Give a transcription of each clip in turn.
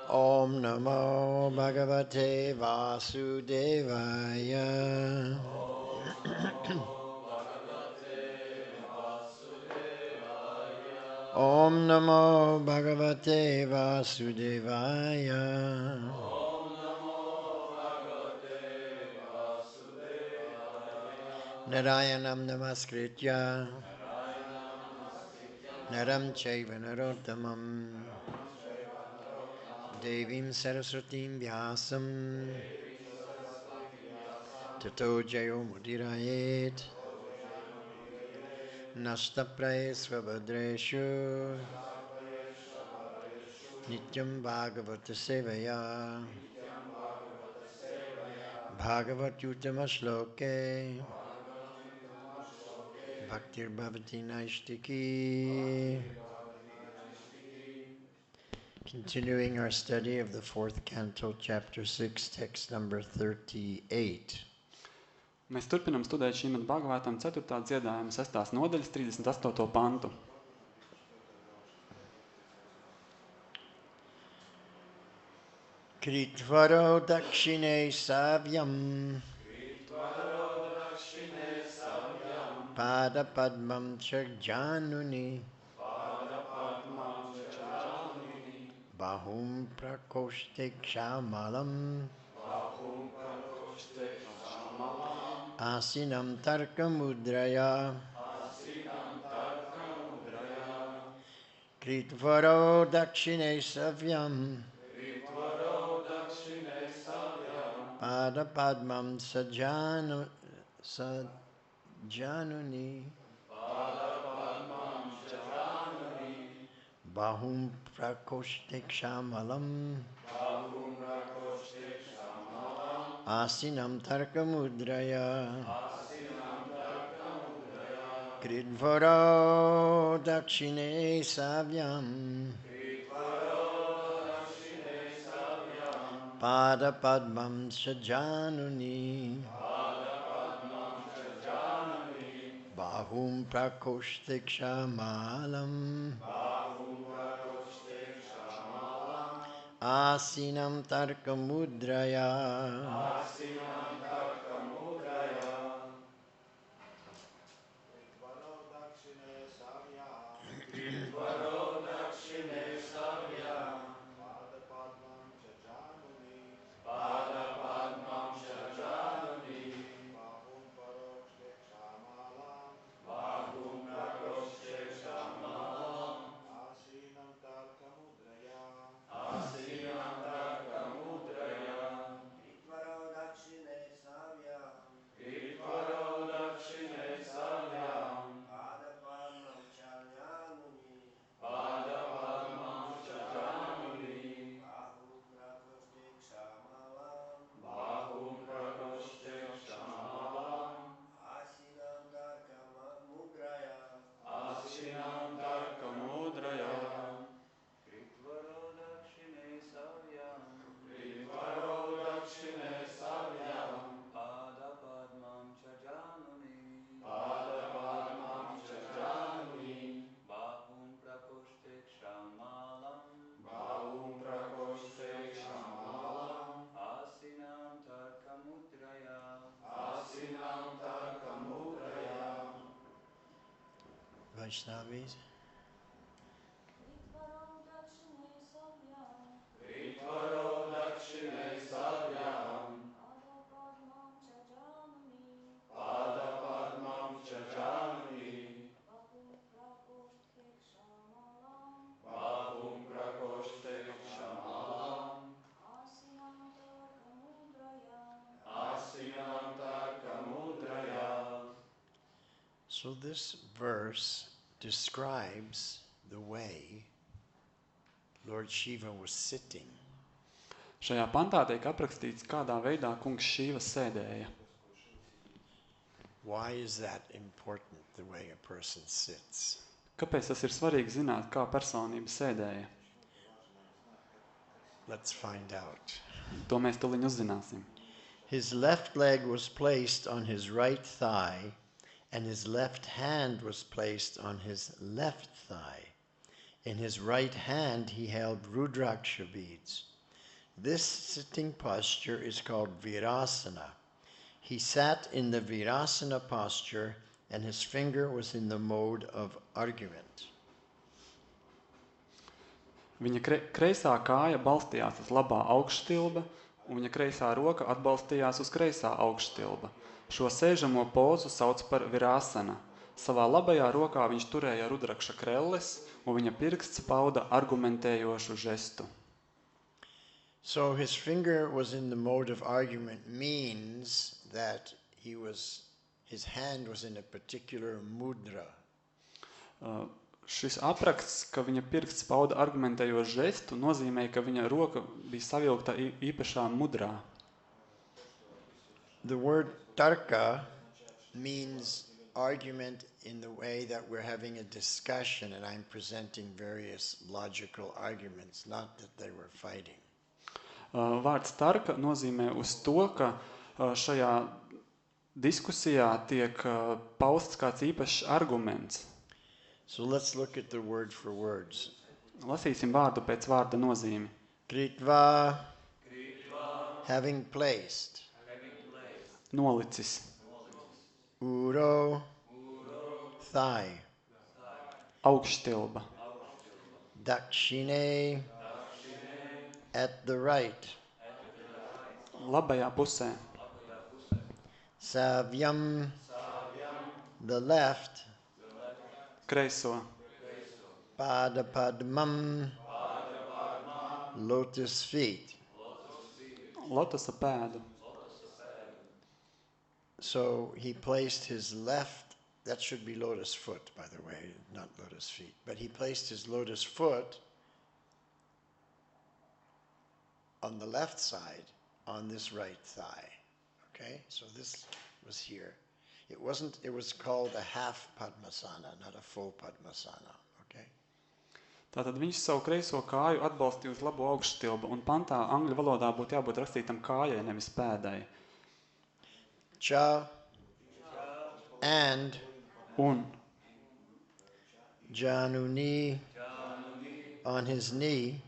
Om Namo Bhagavate Vasudevaya. Om Namo Bhagavate Vasudevaya. Narayanam Namaskritya Naram Chaiva Narottamam Devim Saraswatim Vyasam Tato Jayo Mudirayet Nashtapraye Svabhadreshu Nityam Bhagavata Sevaya Bhagavat Uttama Shloke Bhaktir Bhavati Naishtiki. Continuing our study of the fourth canto, chapter 6, text number 38. Mēs turpinam studēt Šrimad Bhagavatam 4. dziedājuma 6. nodaļas 38. pantu. Kritvaro dakshine savyam pada padmam chakjanuni bahum prakoshte kshamalam asinam tarkamudraya Kritvaro dakshine savyam pada padmam sajanuni bahum prakoshte kshamalam asinam tarkamudraya Kritvaro dakshine savyam pada padmam sajanuni bahum prakoshte kshamalam asinam tarkamudraya. Vaishnavis. So this verse describes the way Lord Shiva was sitting. Šajā pantā tiek aprakstīts, kādā veidā kungs Šīva sēdēja. Why is that important, the way a person sits? Kāpēc tas ir svarīgi zināt, kā personība sēdēja? Let's find out. To mēs tuliņ uzzināsim. His left leg was placed on his right thigh, and his left hand was placed on his left thigh. In his right hand he held Rudraksha beads. This sitting posture is called Virasana. He sat in the Virasana posture and his finger was in the mode of argument. Viņa kreisā kāja balstījās uz labā augšstilba, un viņa kreisā roka atbalstījās uz kreisā augšstilba. Šo sēžamo pozu sauc par virāsana. Savā labajā rokā viņš turēja rudrakša krelles, un viņa pirksts pauda argumentējošu žestu. So his finger was in the mode of argument means that his hand was in a particular mudra. Šis apraksts, ka viņa pirksts pauda argumentējošu žestu, nozīmē, ka viņa roka bija savilkta īpašā mudrā. The word tarka means argument in the way that we're having a discussion and I'm presenting various logical arguments, not that they were fighting. Vārds tarka nozīmē uz to, ka šajā diskusijā tiek pausts kāds īpašs arguments. So let's look at the word for words. Lasīsim vārdu pēc vārda nozīmi. Kritva, having placed. Nolicis. Uro, thigh. Augšstilba. Dakshine, at the right. Labajā pusē. Savyam, the left. Kreiso. Padapadmam, lotus feet. Lotusa pēdu. So he placed his left, that should be lotus foot, by the way, not lotus feet, but he placed his lotus foot on the left side, on this right thigh. Okay, so this was here. It was called a half Padmasana, not a full Padmasana. Okay. Tātad viņš savu kreiso kāju atbalstīja uz labo augšstilbu, un pantā angļu valodā būtu jābūt rakstītam kājai, nevis pēdai. Cha and Un Januni on his knee,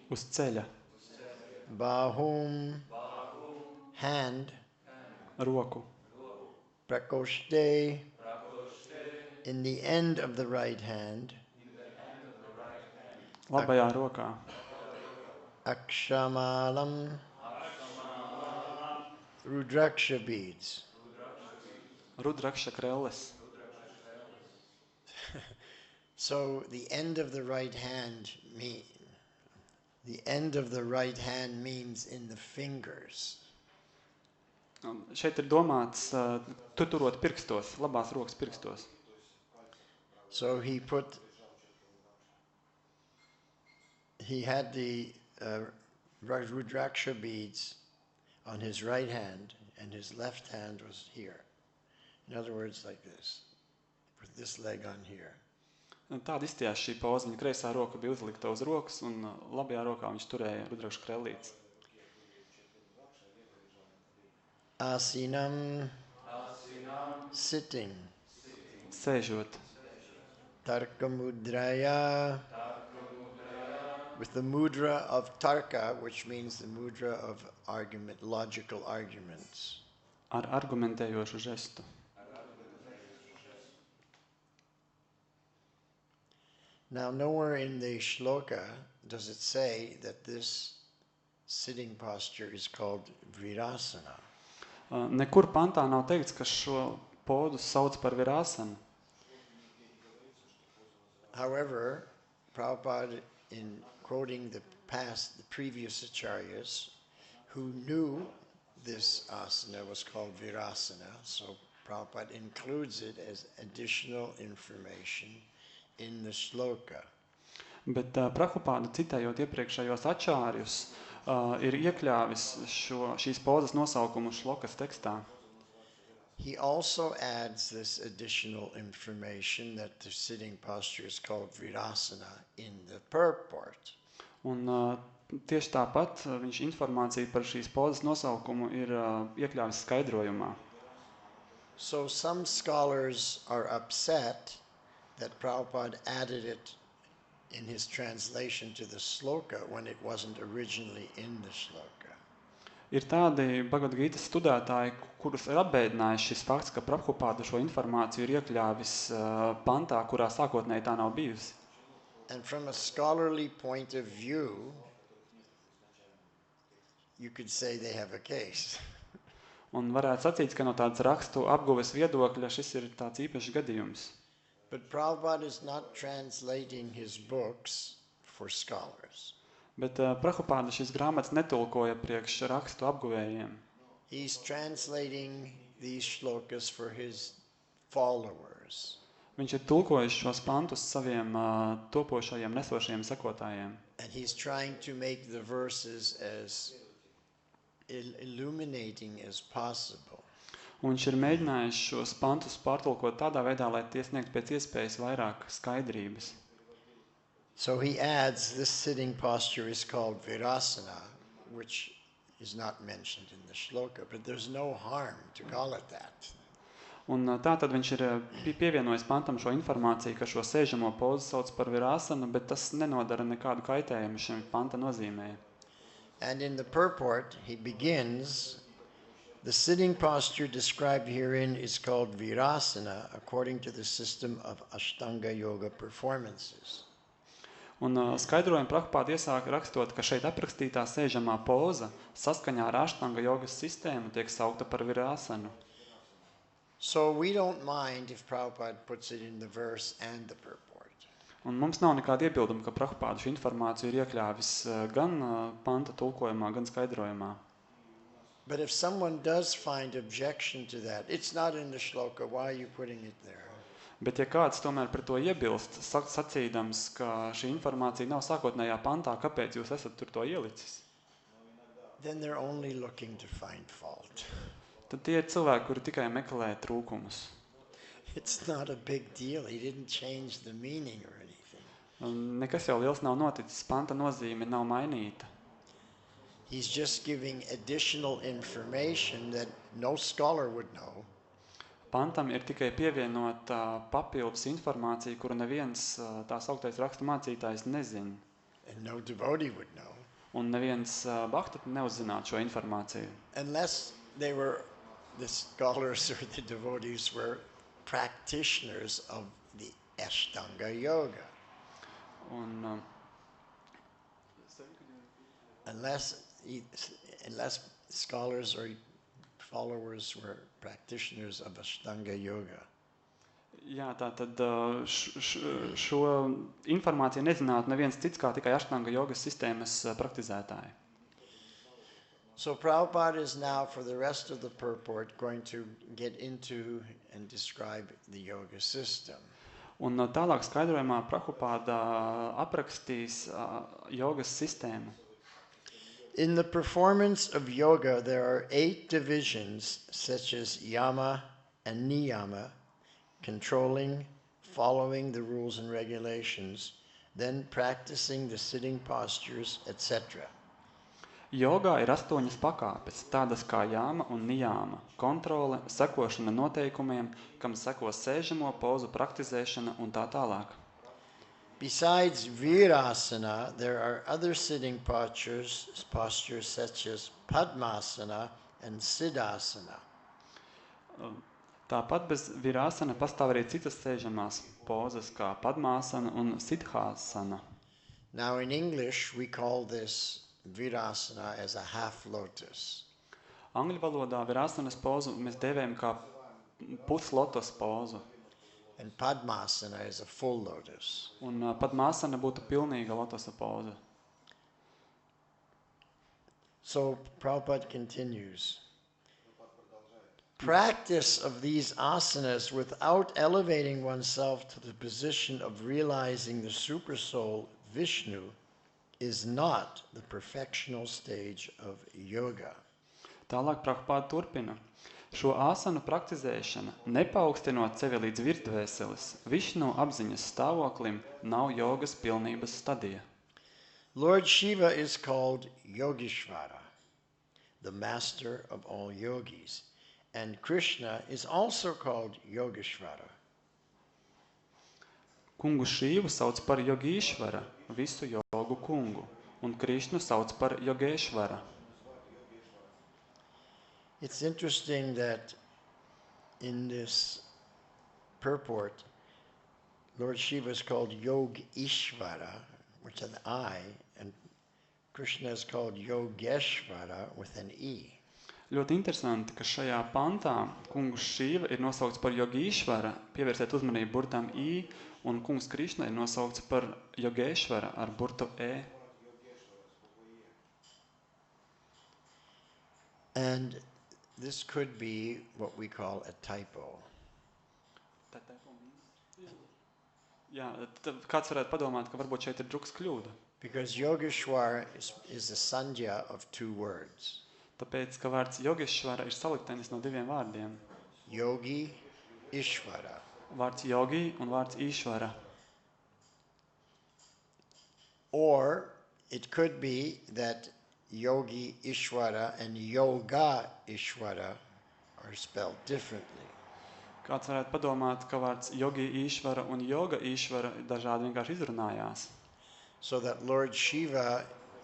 uz ceļa. Bahum hand, Roku. Prakoshte in the end of the right hand, Labajā rokā. Akshamalam, Rudraksha beads. Rudrakša krelles. So the end of the right hand means in the fingers. Šeit ir domāts, tu turot pirkstos, labās rokas pirkstos. So he had the Rudraksha beads on his right hand, and his left hand was here. In other words, like this, with this leg on here. Tāda izstījās šī poza. Viņa kreisā roka bija uzlikta uz rokas, un labajā rokā viņš turēja rudrakša krellītes. Asinam, sitting. Sēžot. Tarka mudraya, with the mudra of tarka, which means the mudra of argument, logical arguments. Ar argumentējošu žestu. Now, nowhere in the shloka does it say that this sitting posture is called virasana. Nekur pantā nav teikts, ka šo podu sauc par virāsanu. However, Prabhupada, in quoting the previous acharyas, who knew this asana was called virasana, so Prabhupada includes it as additional information in the shloka. Bet Prabhupada, citējot iepriekšējos ačārjus, ir iekļāvis šīs pozas nosaukumu šlokas tekstā. He also adds this additional information that the sitting posture is called virasana in the purport. Un tieši tāpat viņš informāciju par šīs pozas nosaukumu ir iekļāvis skaidrojumā. So some scholars are upset that Prabhupada added it in his translation to the sloka when it wasn't originally in the sloka. Ir tādi Bhagavad-gītas studētāji, kurus ir apbēdinājis šis fakts, ka Prabhupāda šo informāciju ir iekļāvis pantā, kurā sākotnēji tā nav bijusi. And from a scholarly point of view, you could say they have a case. Un varētu sacīt, ka no tādas rakstu apguves viedokļa šis ir tāds īpašs gadījums. But Prabhupada is not translating his books for scholars. Bet Prabhupāda šīs grāmatas netulkoja priekš rakstu apguvējiem. He's translating these shlokas for his followers. Viņš ir tulkojis šos pantus saviem topošajiem, nesošajiem sekotājiem. And he's trying to make the verses as illuminating as possible. Un viņš ir mēģinājis šos pantus pārtulkot tādā veidā, lai tie sniegtu pēc iespējas vairāk skaidrības. So he adds, this sitting posture is called Virasana, which is not mentioned in the shloka, but there's no harm to call it that. Un tā tad viņš ir pievienojis pantam šo informāciju, ka šo sēžamo pozu sauc par virāsanu, bet tas nenodara nekādu kaitējumu šim panta nozīmē. And in the purport, he begins, the sitting posture described herein is called Virasana according to the system of Ashtanga Yoga performances. Un skaidrojumu Prabhupāda iesāka rakstot, ka šeit aprakstītā sēžamā poza saskaņā ar Ashtanga jogas sistēmu tiek saukta par virāsanu. So we don't mind if Prabhupada puts it in the verse and the purport. Un mums nav nekāda iebilduma, ka Prabhupāda šo informāciju ir iekļāvis gan panta tulkojumā, gan skaidrojumā. But if someone does find objection to that, it's not in the shloka, why are you putting it there? Bet ja kāds tomēr par to iebilst, sacīdams, ka šī informācija nav sākotnējā pantā, kāpēc jūs esat tur to ielicis? Then they're only looking to find fault. Tad tie ir cilvēki, kuri tikai meklē trūkumus. It's not a big deal. He didn't change the meaning or anything. Un nekas jau liels nav noticis, panta nozīme nav mainīta. He's just giving additional information that no scholar would know. Pantam ir tikai pievienota papildus informācija, kuru neviens tā sauktais rakstu mācītājs nezina. And no devotee would know. Un neviens bhakta neuzzinātu šo informāciju. Unless they were, the scholars or the devotees were practitioners of the Ashtanga Yoga. Un, Unless scholars or followers were practitioners of Ashtanga Yoga. jā, tātad šo informāciju nezinātu neviens cits kā tikai Ashtanga jogas sistēmas praktizētāji. So Prabhupada is now, for the rest of the purport, going to get into and describe the yoga system. Un tālāk skaidrojumā Prabhupāda aprakstīs jogas sistēmu. In the performance of yoga, there are 8 divisions, such as yama and niyama, controlling, following the rules and regulations, then practicing the sitting postures, etc. Jogā ir 8 pakāpes, tādas kā jāma un nijāma, kontrole, sekošana noteikumiem, kam seko sēžamo pozu praktizēšana un tā tālāk. Besides virasana, there are other sitting postures such as padmasana and siddhasana. Tāpat bez virāsana pastāv arī citas sēžamās pozas kā padmāsana un siddhāsana. Now in English, we call this virasana as a half lotus. Angļu valodā virāsanas pozu mēs dēvējam kā puslotos pozu. And padmasana is a full lotus. Un padmāsana būtu pilnīga lotosa poza. So Prabhupada continues. Practice of these asanas without elevating oneself to the position of realizing the supersoul Vishnu is not the perfectional stage of yoga. Tālāk Prabhupāda turpina. Šo āsanu praktizēšana, nepaukstinot sevi līdz virdvēseles, Višnu apziņas stāvoklim, nav jogas pilnības stadija. Lord Shiva is called Yogishvara, the master of all yogis, and Krishna is also called Yogeshvara. Kungu Šīvu sauc par Jogīšvara, visu jogu kungu, un Krišnu sauc par Jogēšvara. It's interesting that in this purport, Lord Shiva is called Yog Ishvara, with an I, and Krishna is called Yogeshvara with an E. Ļoti interesanti, ka šajā pantā kungs Šīva ir nosaukts par Jogīšvara, pievērsiet uzmanību burtam I, un kungs Krišna ir nosaukts par Jogēšvara ar burtu E. And this could be what we call a typo. Jā, kāds varētu padomāt, ka varbūt šeit ir drukas kļūda. Because Yogeshwar is the sandhya of two words. Tāpēc, ka vārds Jogešvara ir saliktenis no diviem vārdiem. Yogi, Ishvara. Vārds Jogi un vārds Īšvara. Or it could be that Yogi Ishvara and Yoga Ishvara are spelled differently. Kāds varētu padomāt, ka vārds Jogi Īšvara un Joga Īšvara dažādi vienkārši izrunājās. So that Lord Shiva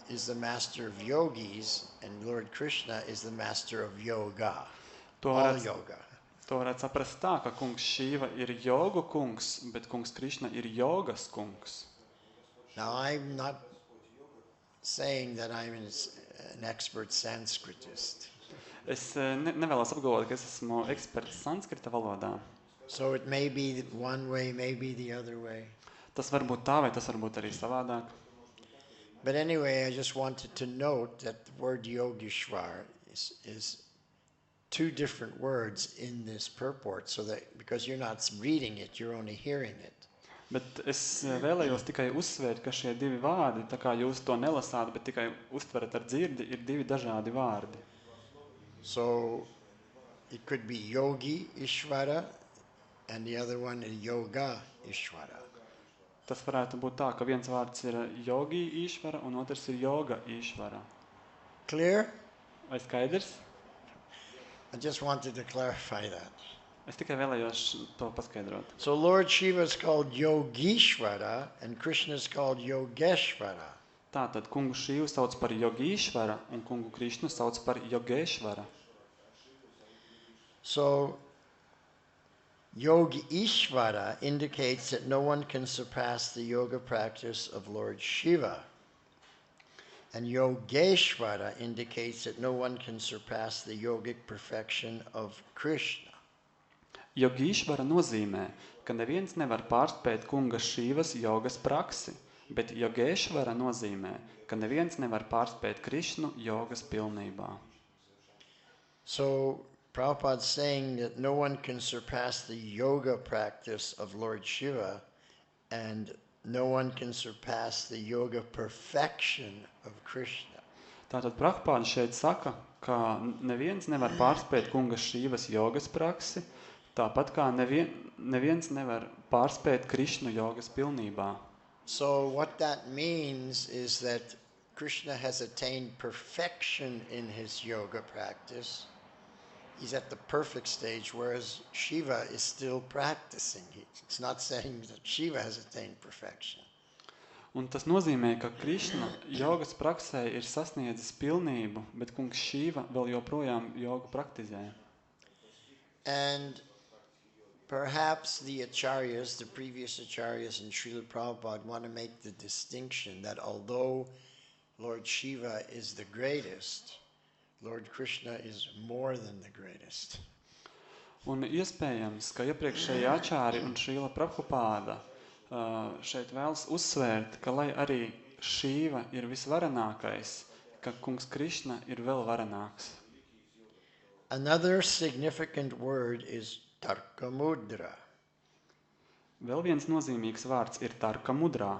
is the master of yogis and Lord Krishna is the master of yoga. All yoga. To varētu saprast tā, ka kungs Šīva ir jogu kungs, bet kungs Krišna ir jogas kungs. Now I'm not saying that I'm an expert Sanskritist. Es nevēlos apgalvot, ka es esmu eksperts sanskrita valodā. So it may be one way, maybe the other way. Tas var būt tā, vai tas var būt arī savādāk. But anyway, I just wanted to note that the word Yogeshwar is two different words in this purport, so that because you're not reading it, you're only hearing it. Bet es vēlējos tikai uzsvērt, ka šie divi vārdi, tā kā jūs to nelasāt, bet tikai uztverat ar dzirdi, ir divi dažādi vārdi. So it could be Yogi Ishvara and the other one is Yoga Ishvara. Tas varētu būt tā, ka viens vārds ir Jogi Īšvara un otrs ir Joga Īšvara. Clear? Vai skaidrs? I just wanted to clarify that. Es tikai vēlējos to paskaidrot. So Lord Shiva is called Yogeshvara and Krishna is called Yogeshvara. Tātad kungu Šīvu sauc par Jogīšvara un kungu Krišnu sauc par Jogēšvara. So Yogi Ishvara indicates that no one can surpass the yoga practice of Lord Shiva. And Yogeshvara indicates that no one can surpass the yogic perfection of Krishna. Jogīšvara nozīmē, ka neviens nevar pārspēt kunga Šīvas jogas praksi, bet Jogēšvara nozīmē, ka neviens nevar pārspēt Krišnu jogas pilnībā. So Prabhupada is saying that no one can surpass the yoga practice of Lord Shiva and no one can surpass the yoga perfection of Krishna. Tātad Prabhupada šeit saka, ka neviens nevar pārspēt kunga Šīvas jogas praksi, tāpat kā neviens nevar pārspēt Krišnu jogas pilnībā. So what that means is that Krishna has attained perfection in his yoga practice. He's at the perfect stage, whereas Shiva is still practicing. It's not saying that Shiva has attained perfection. Un tas nozīmē, ka Krišna jogas praksē ir sasniedzis pilnību, bet kungs Šīva vēl joprojām jogu praktizē. And perhaps the acharyas, the previous acharyas and Srila Prabhupada want to make the distinction that although Lord Shiva is the greatest, Lord Krishna is more than the greatest. Un iespējams, ka iepriekšējie ačāri un Srila Prabhupāda šeit vēlas uzsvērt, ka lai arī Šīva ir visvarenākais, ka kungs Krišna ir vēl varenāks. Another significant word is tarkamudra. Vēl viens nozīmīgs vārds ir tarkamudrā.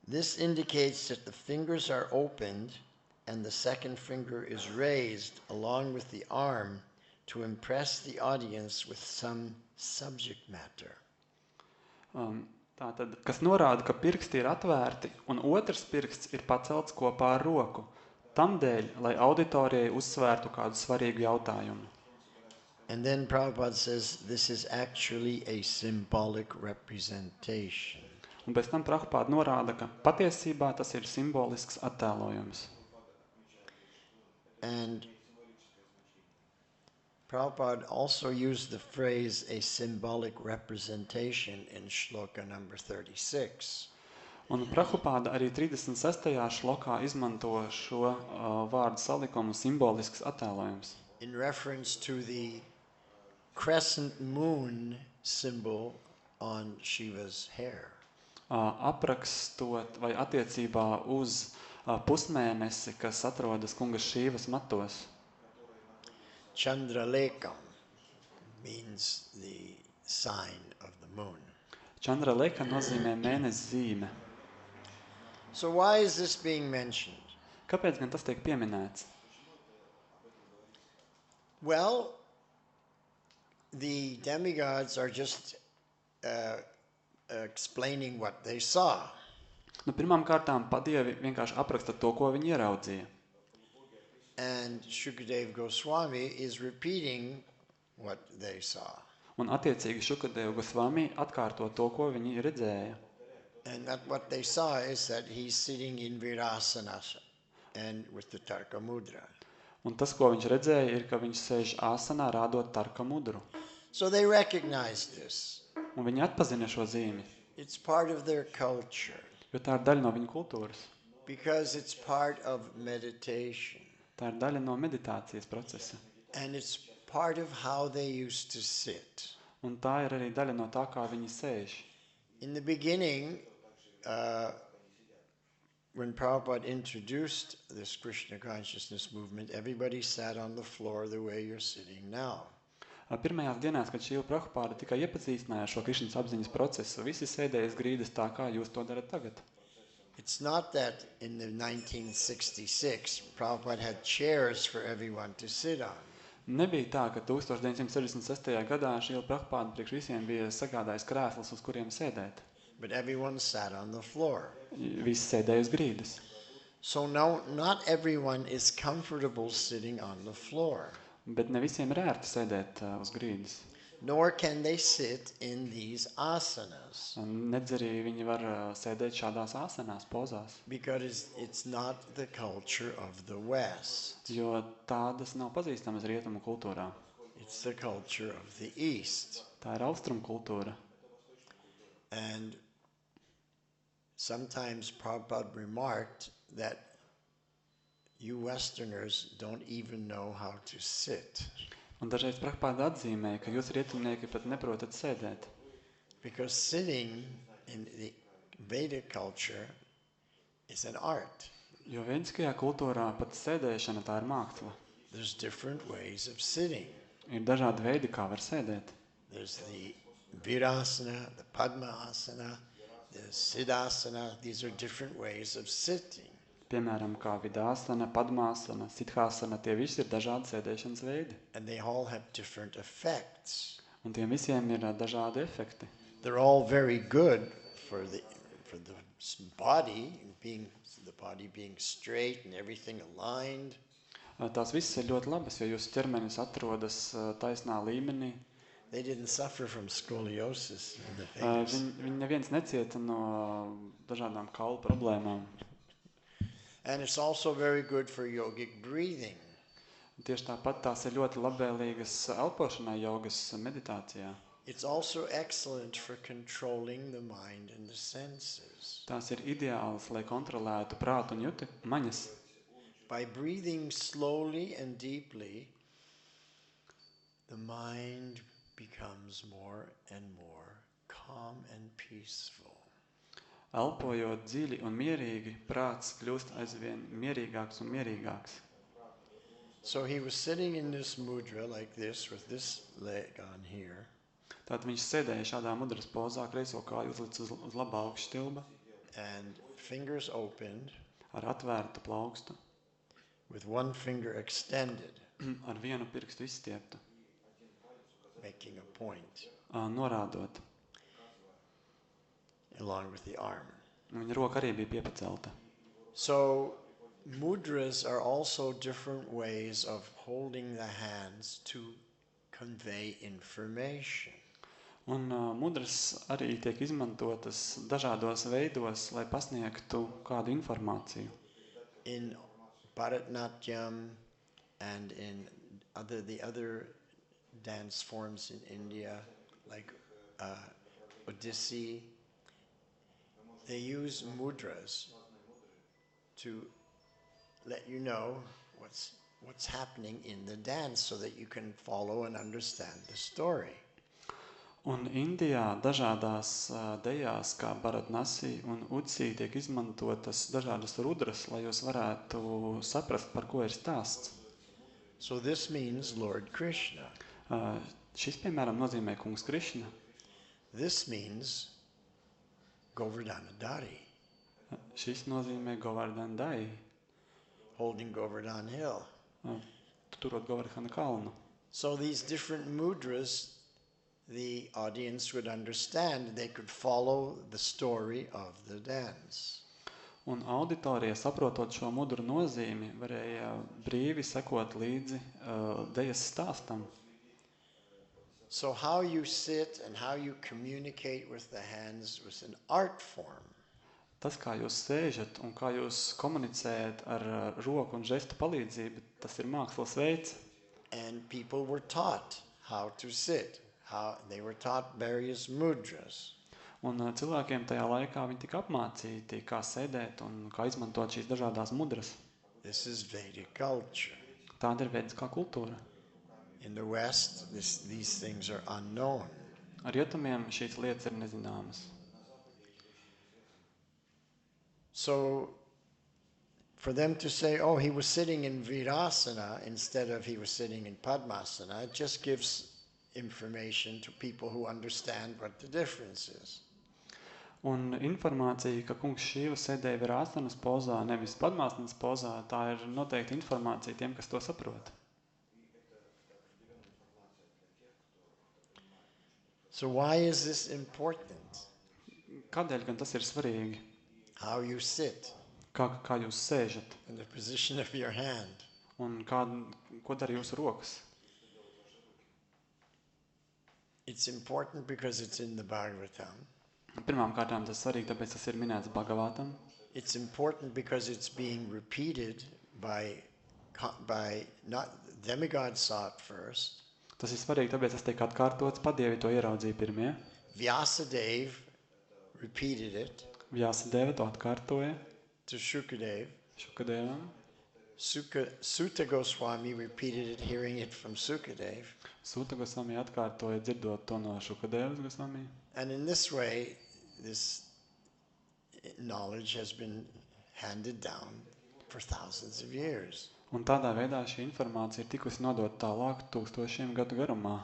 This indicates that the fingers are opened and the second finger is raised along with the arm to impress the audience with some subject matter. Tātad, kas norāda, ka pirksti ir atvērti un otrs pirksts ir pacelts kopā ar roku, tamdēļ, lai auditorijai uzsvērtu kādu svarīgu jautājumu. And then Prabhupada says this is actually a symbolic representation. Un pēc tam Prabhupāda norāda, ka patiesībā tas ir simbolisks attēlojums. And Prabhupada also used the phrase a symbolic representation in shloka number 36. Un Prabhupāda arī 36. šlokā izmanto šo vārdu salikumu simbolisks attēlojums. In reference to the crescent moon symbol on Shiva's hair. Aprakstot vai attiecībā uz pusmēnesi, kas atrodas kunga Šīvas matos. Chandralekam means the sign of the moon. Chandraleka nozīmē mēnesi zīme. So why is this being mentioned? Kāpēc gan tas tiek pieminēts? Well, the demigods are just explaining what they saw. Pirmām kārtām padievi vienkārši apraksta to, ko viņi ieraudzīja. And Shukadeva Goswami is repeating what they saw. Un attiecīgi Šukadeva Gosvami atkārto to, ko viņi redzēja. And that what they saw is that he's sitting in Virasana and with the Tarka Mudra. Un tas, ko viņš redzēja, ir, ka viņš sēž āsanā rādot tarka mudru. So they recognized this. Un viņi atpazina šo zīmi, It's part of their culture jo tā ir daļa no viņu kultūras. because it's part of meditation. Tā ir daļa no meditācijas procesa. And it's part of how they used to sit. Un tā ir arī daļa no tā, kā viņi sēž. In the beginning, when Prabhupada introduced this Krishna consciousness movement, everybody sat on the floor the way you're sitting now. Pirmajās dienās, kad Šīla Prabhupāda tikai iepazīstināja šo Krišnas apziņas procesu, visi sēdēja uz grīdas tā, kā jūs to darat tagad. It's not that in the 1966 Prabhupada had chairs for everyone to sit on. Nebija tā, ka 1966. gadā Šīla Prabhupāda priekš visiem bija sagādājis krēslus, uz kuriem sēdēt. But everyone sat on the floor. Visi sēdēja uz grīdas. So now, not everyone is comfortable sitting on the floor. Bet ne visiem ir ērti sēdēt uz grīdas. Nor can they sit in these asanas. Nedz arī viņi var sēdēt šādās āsanās, pozās, Because it's not the culture of the West. jo tādas nav pazīstamas rietumu kultūrā. It's the culture of the East. Tā ir austrumu kultūra. And sometimes Prabhupada remarked that you Westerners don't even know how to sit. Un dažreiz Prabhupāda atzīmēja, ka jūs rietumnieki pat neprotat sēdēt. Because sitting in the Vedic culture is an art. Jo vediskajā kultūrā pat sēdēšana tā ir māksla. There's different ways of sitting. Ir dažādi veidi, kā var sēdēt. There's the Virasana, the Padmasana, the Siddhasana. These are different ways of sitting. Piemēram, kā vidāsana, padmāsana, siddhāsana, tie visi ir dažādi sēdēšanas veidi. And they all have different effects. Un tiem visiem ir dažādi efekti. They're all very good for the body being straight and everything aligned. Tās visas ir ļoti labas, jo jūsu ķermenis atrodas taisnā līmenī. They didn't suffer from scoliosis in the fingers. Viņi neviens necieta no dažādām kaulu problēmām. And it's also very good for yogic breathing. Tieši tāpat tās ir ļoti labvēlīgas elpošanai jogas meditācijā. It's also excellent for controlling the mind and the senses. Tās ir ideālas, lai kontrolētu prātu un maņas. By breathing slowly and deeply, the mind becomes more and more calm and peaceful. Elpojot dziļi un mierīgi, prāts kļūst aizvien mierīgāks un mierīgāks. So he was sitting in this mudra like this, with this leg on here. Tātad viņš sēdēja šādā mudras pozā, kreiso kāju uzlicis uz labā augšstilba, And fingers opened, ar atvērtu plaukstu, with one finger extended, ar vienu pirkstu izstieptu, making a point, norādot. along with the arm. Viņa roka arī bija piepacelta. So mudras are also different ways of holding the hands to convey information. Un mudras arī tiek izmantotas dažādos veidos, lai pasniegtu kādu informāciju. In Bharatanatyam and in the other dance forms in India, like Odissi, they use mudras to let you know what's happening in the dance so that you can follow and understand the story. Un Indijā dažādās dejās, kā Bharatnasi un Udsī, tiek izmantotas dažādas rudras, lai jūs varētu saprast, par ko ir stāsts. So this means Lord Krishna. Šis, piemēram, nozīmē kungs Krišna. This means Govardhanadhari, Šis nozīmē Govardhandai, holding Govardhan Hill. turot Govardhana kalnu. So these different mudras, the audience would understand, they could follow the story of the dance. Un auditorija, saprotot šo mudru nozīmi, varēja brīvi sekot līdzi dejas stāstam. So how you sit and how you communicate with the hands was an art form. Tas, kā jūs sēžat un kā jūs komunicējat ar roku un žestu palīdzību, tas ir mākslas veids. And people were taught how to sit. They were taught various mudras. Un cilvēkiem tajā laikā viņi tika apmācīti, kā sēdēt un kā izmantot šīs dažādās mudras. This is Vedic culture. Tāda ir vediskā kultūra. In the West, these things are unknown. Ar rietumiem šīs lietas ir nezināmas. So, for them to say, oh, he was sitting in Virasana instead of he was sitting in Padmasana, it just gives information to people who understand what the difference is. Un informācija, ka kungs Šīva sēdēja Virāsanas pozā, nevis Padmāsanas pozā, tā ir noteikti informācija tiem, kas to saprot. So why is this important? Kādēļ gan tas ir svarīgi? How you sit Kā jūs sēžat? and the position of your hand. Un ko dara jūsu rokas? It's important because it's in the Bhagavatam. Pirmām kārtām tas svarīgi, tāpēc tas ir minēts Bhagavatam. It's important because it's being repeated by not demigods saw it first. Tas ir svarīgi, tāpēc tas tiek atkārtots, padievi to ieraudzīja pirmie. Vyasadeva repeated it Vyasadeva to atkārtoja to Shukadeva. Šukadevam. Sutta Goswami repeated it, hearing it from Sukadeva. Sutta Goswami atkārtoja, dzirdot to no Šukadevas Goswami. And in this way, this knowledge has been handed down for thousands of years. Un tādā veidā šī informācija ir tikusi nodot tālāk tūkstošiem gadu garumā.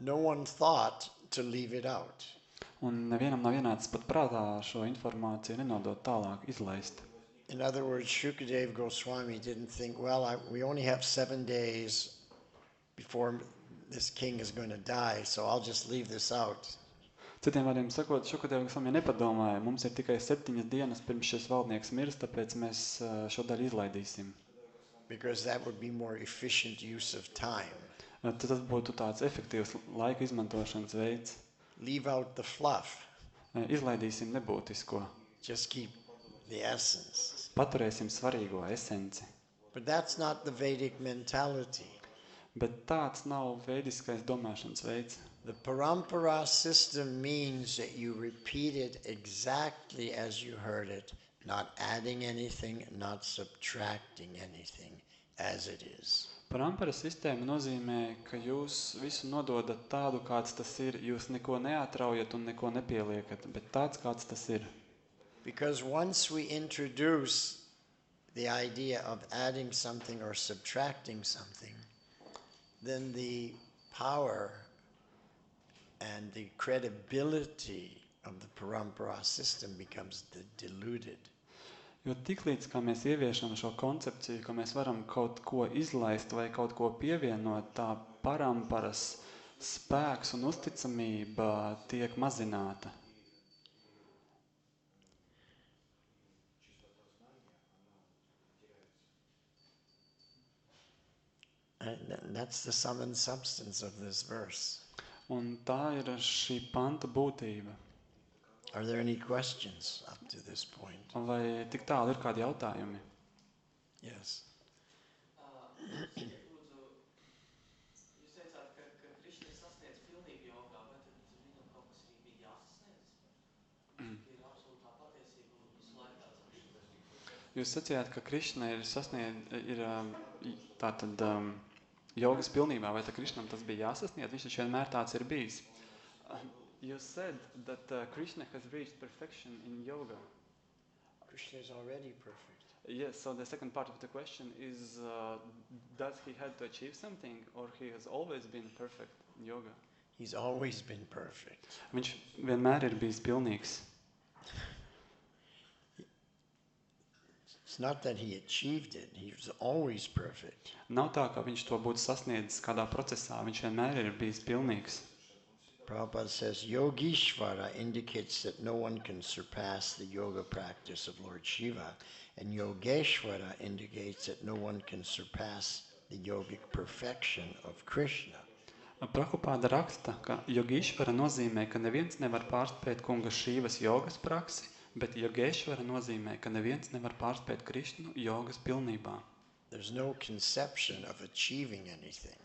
No one thought to leave it out. Un nevienam nav ienācis pat prātā šo informāciju nenodot tālāk, izlaist. In other words, Shukadeva Goswami didn't think, well, we only have 7 days before this king is going to die, so I'll just leave this out. Citiem vārdiem sakot, Šukadeva Goswami nepadomāja, mums ir tikai 7 dienas pirms šis valdnieks mirs, tāpēc mēs šo daļu izlaidīsim. Because that would be more efficient use of time. Tad tas būtu tāds efektīvs laika izmantošanas veids. Leave out the fluff. Izlaidīsim nebūtisko. Just keep the essence. Paturēsim svarīgo esenci. But that's not the Vedic mentality. Bet tāds nav vediskais domāšanas veids. The parampara system means that you repeat it exactly as you heard it, not adding anything, not subtracting anything, as it is. Parampara sistēma nozīmē, ka jūs visu nododat tādu, kāds tas ir. Jūs neko neatraujat un neko nepieliekat, bet tāds, kāds tas ir. Because once we introduce the idea of adding something or subtracting something, then the power and the credibility of the parampara system becomes diluted. Jo tiklīdz, kā mēs ieviešam šo koncepciju, ka mēs varam kaut ko izlaist vai kaut ko pievienot, tā paramparas spēks un uzticamība tiek mazināta. That's the sum and substance of this verse. Un tā ir šī panta būtība. Are there any questions up to this point? Vai tik tālu ir kādi jautājumi? Yes. Jūs teicāt, ka Krišna ir sasniedz pilnību jogā, vai tad viņam kaut kas arī bija jāsasniedz? Ir absolūtā patiesība un visu laiku tāds apšķirts. Jūs sacījāt, ka Krišna ir tātad jogas pilnībā, vai tad Krišnam tas bija jāsasniedz? Viņš taču vienmēr tāds ir bijis. You said that Krishna has reached perfection in yoga. Krishna is already perfect. Yes, so the second part of the question is, does he have to achieve something, or he has always been perfect in yoga? He's always been perfect. Viņš vienmēr ir bijis pilnīgs. It's not that he achieved it, he was always perfect. Nav tā, ka viņš to būtu sasniedzis kādā procesā, viņš vienmēr ir bijis pilnīgs. Prabhupada says Yogishvara indicates that no one can surpass the yoga practice of Lord Shiva, and Yogeshvara indicates that no one can surpass the yogic perfection of Krishna. Prabhupada raksta, ka Yogīšvara nozīmē, ka neviens nevar pārspēt kunga Šīvas jogas praksi, bet Yogēšvara nozīmē, ka neviens nevar pārspēt Krišnu jogas pilnībā. There's no conception of achieving anything.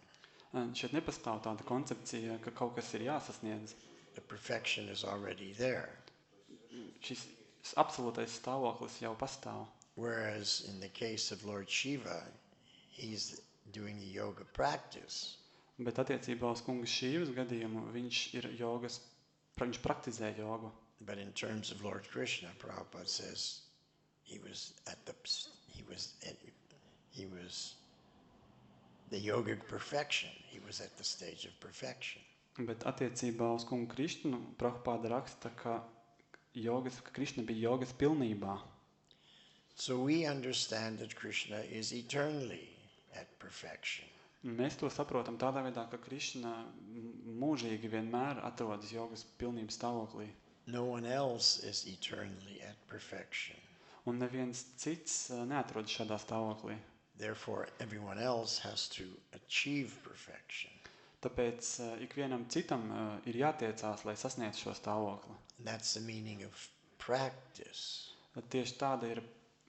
Šeit nepastāv tāda koncepcija, ka kaut kas ir jāsasniedz. The perfection is already there. Šis absolūtais stāvoklis jau pastāv. Whereas in the case of Lord Shiva, he's doing the yoga practice. Bet attiecībā uz kunga Šīvas gadījumu viņš praktizē jogu. But in terms of Lord Krishna, Prabhupada says he was the yogic perfection. He was at the stage of perfection. Bet attiecībā uz kungu Krišnu Prabhupada raksta, ka Krišna bija jogas pilnībā. So we understand that Krishna is eternally at perfection. Mēs to saprotam tādā veidā, ka Krišna mūžīgi vienmēr atrodas jogas pilnības stāvoklī. No one else is eternally at perfection. Un neviens cits neatrodas šādā stāvoklī. Therefore, everyone else has to achieve perfection. Tāpēc ikvienam citam ir jātiecās, lai sasniegtu šo stāvokli. And that's the meaning of practice. Tieši tāda ir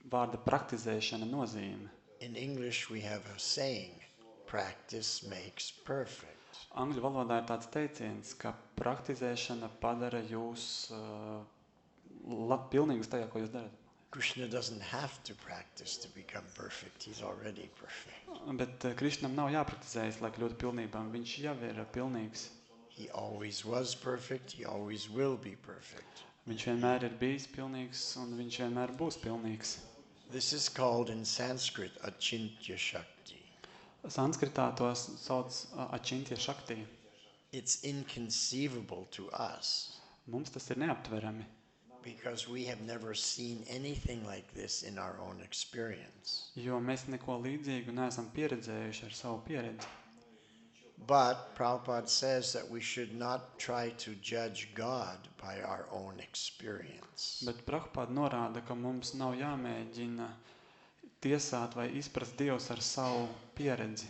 vārda praktizēšana nozīme. In English, we have a saying, practice makes perfect. Angļu valodā ir tāds teiciens, ka praktizēšana padara jūs pilnīgus tajā, ko jūs darat. Krishna doesn't have to practice to become perfect. He's already perfect. Bet Krišnam nav jāpraktizējas, lai kļūtu pilnībām. Viņš jau ir pilnīgs. He always was perfect. He always will be perfect. Viņš vienmēr ir bijis pilnīgs un viņš vienmēr būs pilnīgs. This is called in Sanskrit achintya shakti. Sanskritā to sauc achintya shakti. It's inconceivable to us Mums tas ir neaptverami, because we have never seen anything like this in our own experience. jo mēs neko līdzīgu neesam pieredzējuši ar savu pieredzi. But Prabhupada says that we should not try to judge God by our own experience. Bet Prabhupada norāda, ka mums nav jāmēģina tiesāt vai izprast Dievs ar savu pieredzi.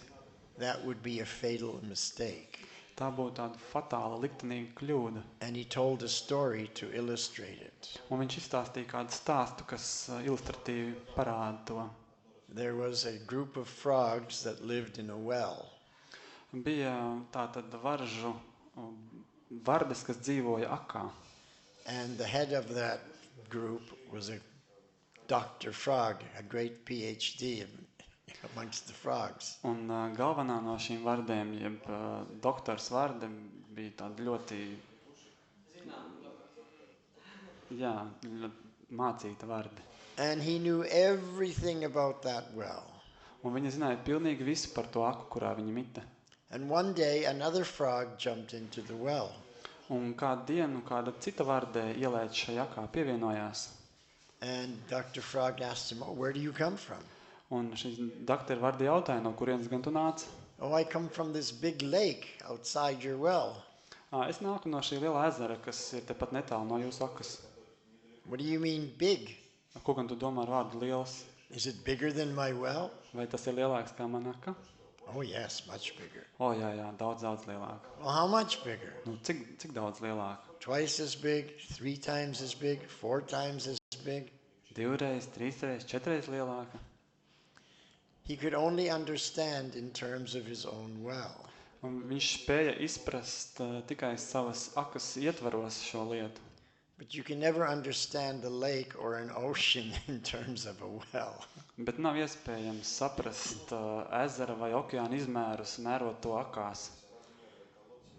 That would be a fatal mistake. Tā būtu tāda fatāla, liktenīga kļūda. And he told a story to illustrate it. Un viņš izstāstīja kādu stāstu, kas ilustratīvi parāda to. There was a group of frogs that lived in a well. Bija tātad vardes, kas dzīvoja akā. And the head of that group was a Dr. Frog, a great PhD amongst the frogs. Un galvenā no šīm vardēm, jeb doktors varde, bija tāda ļoti, mācīta varde. And he knew everything about that well. Un viņa zināja pilnīgi visu par to aku, kurā viņa mita. And one day another frog jumped into the well. Un kādu dienu kāda cita vardē ielēca šajā akā, pievienojās. And Dr. Frog asked him, "Oh, where do you come from?" Un šis doktori vardi jautāja, no kurienes gan tu nāc? "Oh, I come from this big lake outside your well." Es nāku no šī liela ezera, kas ir tepat netālu no jūsu akas. "What do you mean big? Ko gan tu domā ar vārdu liels? Is it bigger than my well?" Vai tas ir lielāks kā mana aka? Oh, yes, much bigger. Jā, daudz lielāka. Well, how much bigger? Nu, cik daudz lielāka? Twice as big, 3 times as big, 4 times as big? 2 reizes, 3 reizes, 4 reizes lielāka. He could only understand in terms of his own well. Un viņš spēja izprast tikai savas akas ietvaros šo lietu. But you can never understand a lake or an ocean in terms of a well. Bet nav iespējams saprast ezera vai okeāna izmērus, mērot to akās.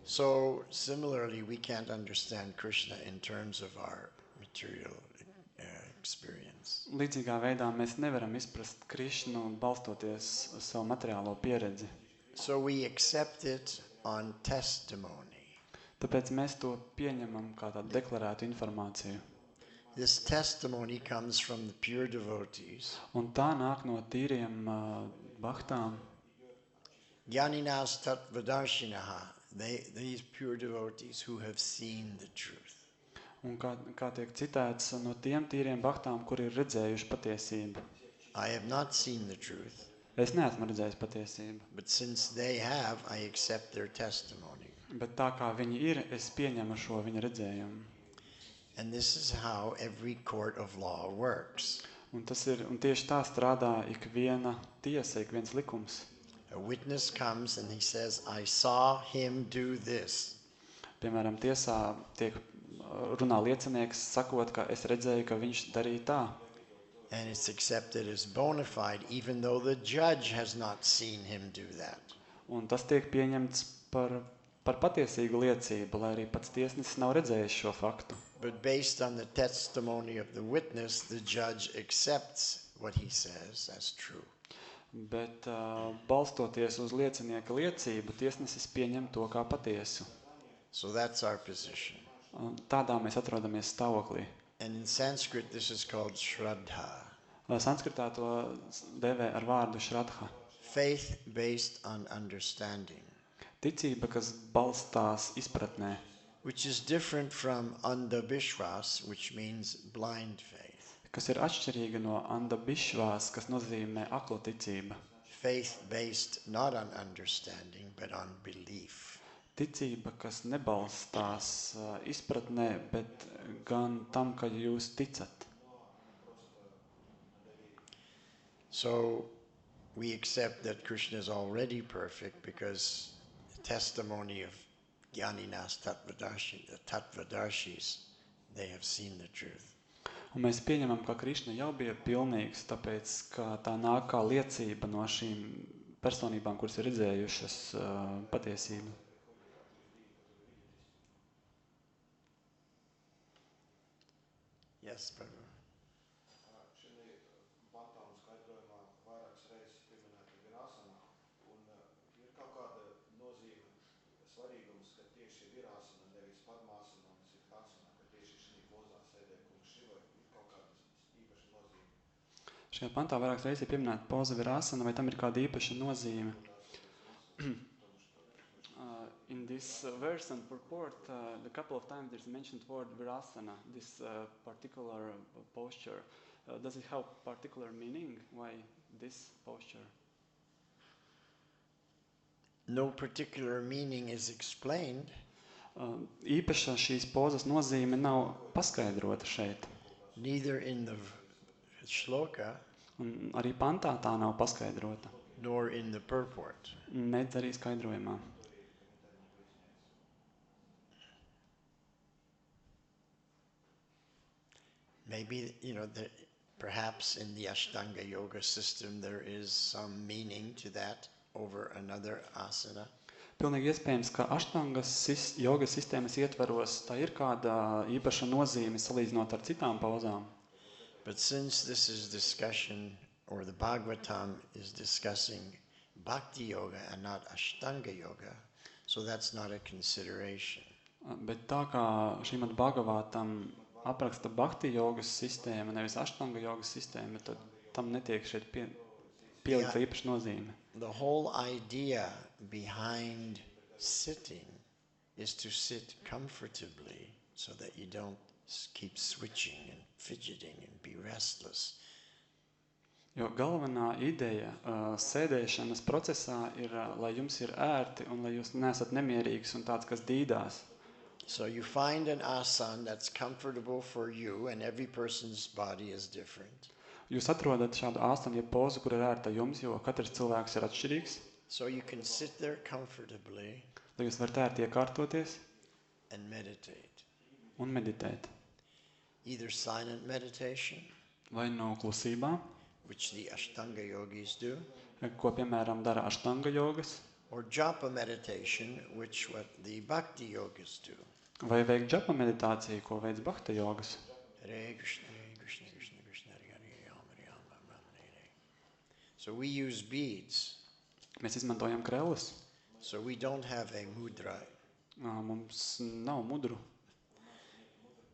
So similarly, we can't understand Krishna in terms of our material experience. Līdzīgā veidā mēs nevaram izprast Krišnu balstoties uz savu materiālo pieredzi. So we accept it on testimony. Tāpēc mēs to pieņemam kā tādu deklarētu informāciju. This testimony comes from the pure devotees. Un tā nāk no tīriem bahtām. Jnaninas tattvadarshinaha. These pure devotees who have seen the truth. Un kā tiek citēts no tiem tīriem bahtām, kuri ir redzējuši patiesību. I have not seen the truth. Es neesmu redzējis patiesību. But since they have, I accept their testimony. Bet tā kā viņi ir, es pieņemu šo viņa redzējumu. And this is how every court of law works. Un tieši tā strādā ik viena tiesa, ik viens likums. A witness comes and he says, I saw him do this. Piemēram, tiesā runā liecinieks, sakot, ka es redzēju, ka viņš darīja tā. And it's accepted as bona fide, even though the judge has not seen him do that. Un tas tiek pieņemts par patiesīgu liecību, lai arī pats tiesnesis nav redzējis šo faktu. But based on the testimony of the witness, the judge accepts what he says as true. Bet balstoties uz liecinieka liecību, tiesnesis pieņem to kā patiesu. So that's our position. Tādā mēs atrodamies stāvoklī. And in Sanskrit, this is called shraddha. Sanskritā to devē ar vārdu shraddha. Faith based on understanding. Ticība, kas balstās izpratnē. Which is different from andhabishwas, which means blind faith. Kas ir atšķirīga no andhabishvās, kas nozīmē akla ticība. Faith based not on understanding, but on belief. Ticība, kas nebalstās izpratnē, bet gan tam, ka jūs ticat. So we accept that Krishna is already perfect because the testimony of Jnaninas Tattvadarshis, they have seen the truth. Un mēs pieņemam, ka Krišna jau bija pilnīgs, tāpēc, ka tā nāk kā liecība no šīm personībām, kuras ir redzējušas patiesību. Yes, prabhu. Šajā pantā vairākas reizes ir pieminēta poza virāsana, vai tam ir kāda īpaša nozīme? In this verse and purport, a couple of times there's mentioned word virasana, this particular posture. Does it have particular meaning? Why this posture? No particular meaning is explained. Īpaša šīs pozas nozīme nav paskaidrota šeit. Neither in the shloka, Un arī pantā tā nav paskaidrota. nor in the purport. Nedz arī skaidrojumā. Maybe, perhaps in the Ashtanga Yoga system there is some meaning to that over another asana. Pilnīgi iespējams, ka aštangas jogas sistēmas ietveros tā ir kāda īpaša nozīme salīdzinot ar citām pauzām. But since this is discussion, or the Bhagavatam is discussing Bhakti Yoga and not Ashtanga Yoga, so that's not a consideration. Bet tā kā Šrimad Bhagavatam apraksta Bhakti jogas sistēma, nevis Ashtanga jogas sistēma, tad tam netiek šeit pielikta īpaša nozīme. The whole idea behind sitting is to sit comfortably so that you don't keep switching and fidgeting and be restless. Jo galvenā ideja sēdēšanas procesā ir, lai jums ir ērti un lai jūs neesat nemierīgs un tāds, kas dīdās. So you find an asana that's comfortable for you, and every person's body is different. Jūs atrodat šādu āstanu, ja pozu, kur ir ērta jums, jo katrs cilvēks ir atšķirīgs, So you can sit there comfortably lai jūs varat ērti iekārtoties and meditate. un meditēt. Either silent meditation, Vai no klusībā, which the Ashtanga yogis do, ko piemēram dara aštanga jogas, or japa meditation, which what the bhakti yogis do. vai veikt džapa meditāciju, ko veids bhakta jogas. Hare Krishna, Hare Krishna, Krishna Krishna, Hare Hare, Hare Hare, Hare Hare. So we use beads. Mēs izmantojam krellis, So we don't have a mudra. mums nav mudru,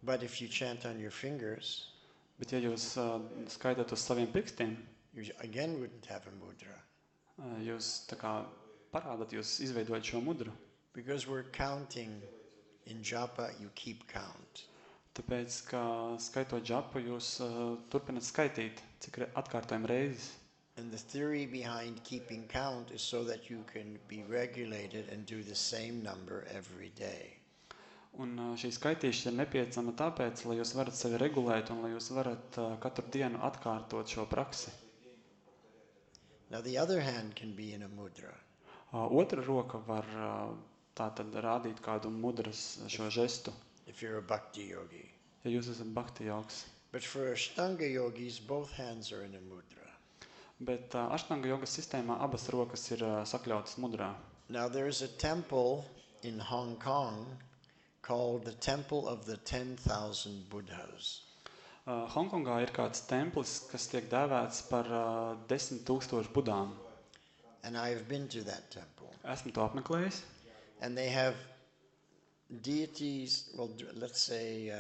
But if you chant on your fingers, bet ja jūs skaitat uz saviem pirkstiem, you again wouldn't have a mudra. jūs tā kā parādat, jūs izveidojat šo mudru. Because we're counting in japa, you keep count. Tāpēc, ka skaitot džapu, jūs turpinat skaitīt, cik atkārtojam reizes. And the theory behind keeping count is so that you can be regulated and do the same number every day. Un šī skaitīšana ir nepieciešama tāpēc, lai jūs varat sevi regulēt un lai jūs varat katru dienu atkārtot šo praksi. Now the other hand can be in a mudra. Otra roka var tātad rādīt kādu mudras šo žestu, If you're a bhakti yogi. ja jūs esat bhakti jogs. But for Ashtanga yogis, both hands are in a mudra. Bet aštanga jogas sistēmā abas rokas ir sakļautas mudrā. Now there's a temple in Hong Kong called the Temple of the 10,000 Buddhas. Hongkongā ir kāds templis, kas tiek dēvēts par 10,000 budām. And I've been to that temple. Esmu to apmeklējis. And they have deities, well, let's say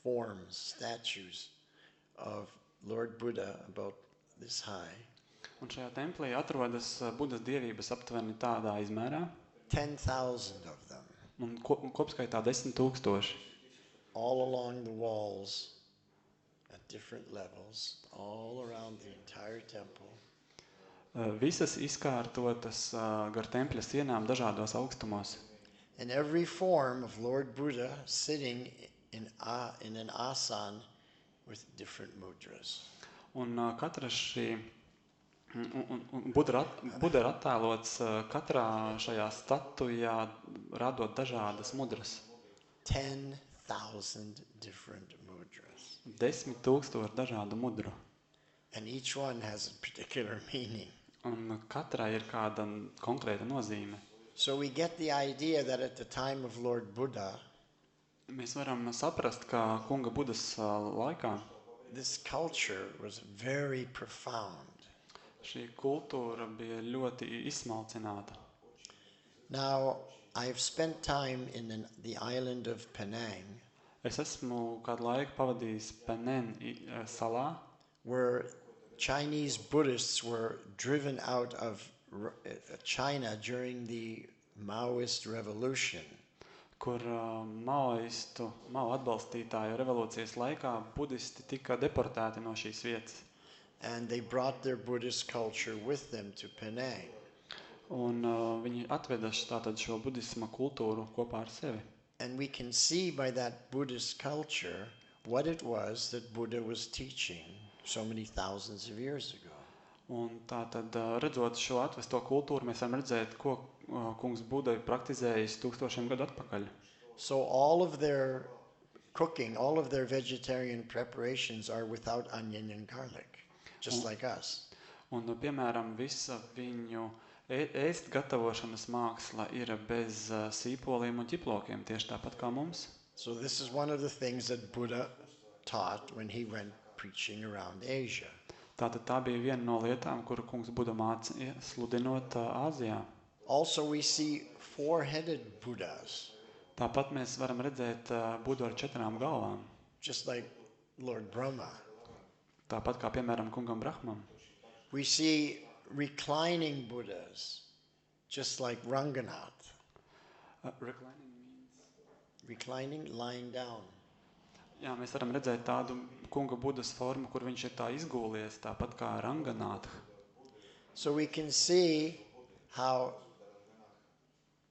forms, statues of Lord Buddha about this high. Un šajā templī atrodas Budas dievības aptuveni tādā izmērā, 10,000 of them, un kopskaitā 10,000. all along the walls at different levels, all around the entire temple. Visas izkārtotas gar tempļa sienām dažādos augstumos. And every form of Lord Buddha sitting in an asana with different mudras. Un katra šī Buda ir attēlots katrā šajā statujā, radot dažādas mudras. 10,000 different mudras. 10,000 dažādu mudru. And each one has a particular meaning. Un katrai ir kāda konkrēta nozīme. So we get the idea that at the time of Lord Buddha, Mēs varam saprast, ka kunga Budas laikā this culture was very profound. šī kultūra bija ļoti izsmalcināta. Now, I've spent time in the island of Penang, Es esmu kādu laiku pavadījis Penang salā, where Chinese Buddhists were driven out of China during the Maoist revolution. kur Mao atbalstītāju revolūcijas laikā budisti tika deportēti no šīs vietas. And they brought their Buddhist culture with them to Penang. Un viņi atveda tātad šo budisma kultūru kopā ar sevi. And we can see by that Buddhist culture what it was that Buddha was teaching so many thousands of years ago. Un tātad, redzot šo atvesto kultūru, mēs varam redzēt, ko kungs Buda ir praktizējis 1000 gadu atpakaļ. So all of their cooking, all of their vegetarian preparations are without onion and garlic, just like us. Un, piemēram, visa viņu ēst gatavošanas māksla ir bez sīpoliem un ķiplokiem, tieši tāpat kā mums. So this is one of the things that Buddha taught when he went preaching around Asia. Tātad tā bija viena no lietām, kuru kungs Buda mācīja sludinot Āzijā. Also we see four-headed Buddhas, Tāpat mēs varam redzēt Budu ar 4 galvām. just like Lord Brahma. Tāpat kā, piemēram, kungam Brahmam. We see reclining Buddhas, just like Ranganath. Reclining means... Reclining, lying down. Jā, mēs varam redzēt tādu kunga Budas formu, kur viņš ir tā izgūlies, tāpat kā Ranganātha. So we can see how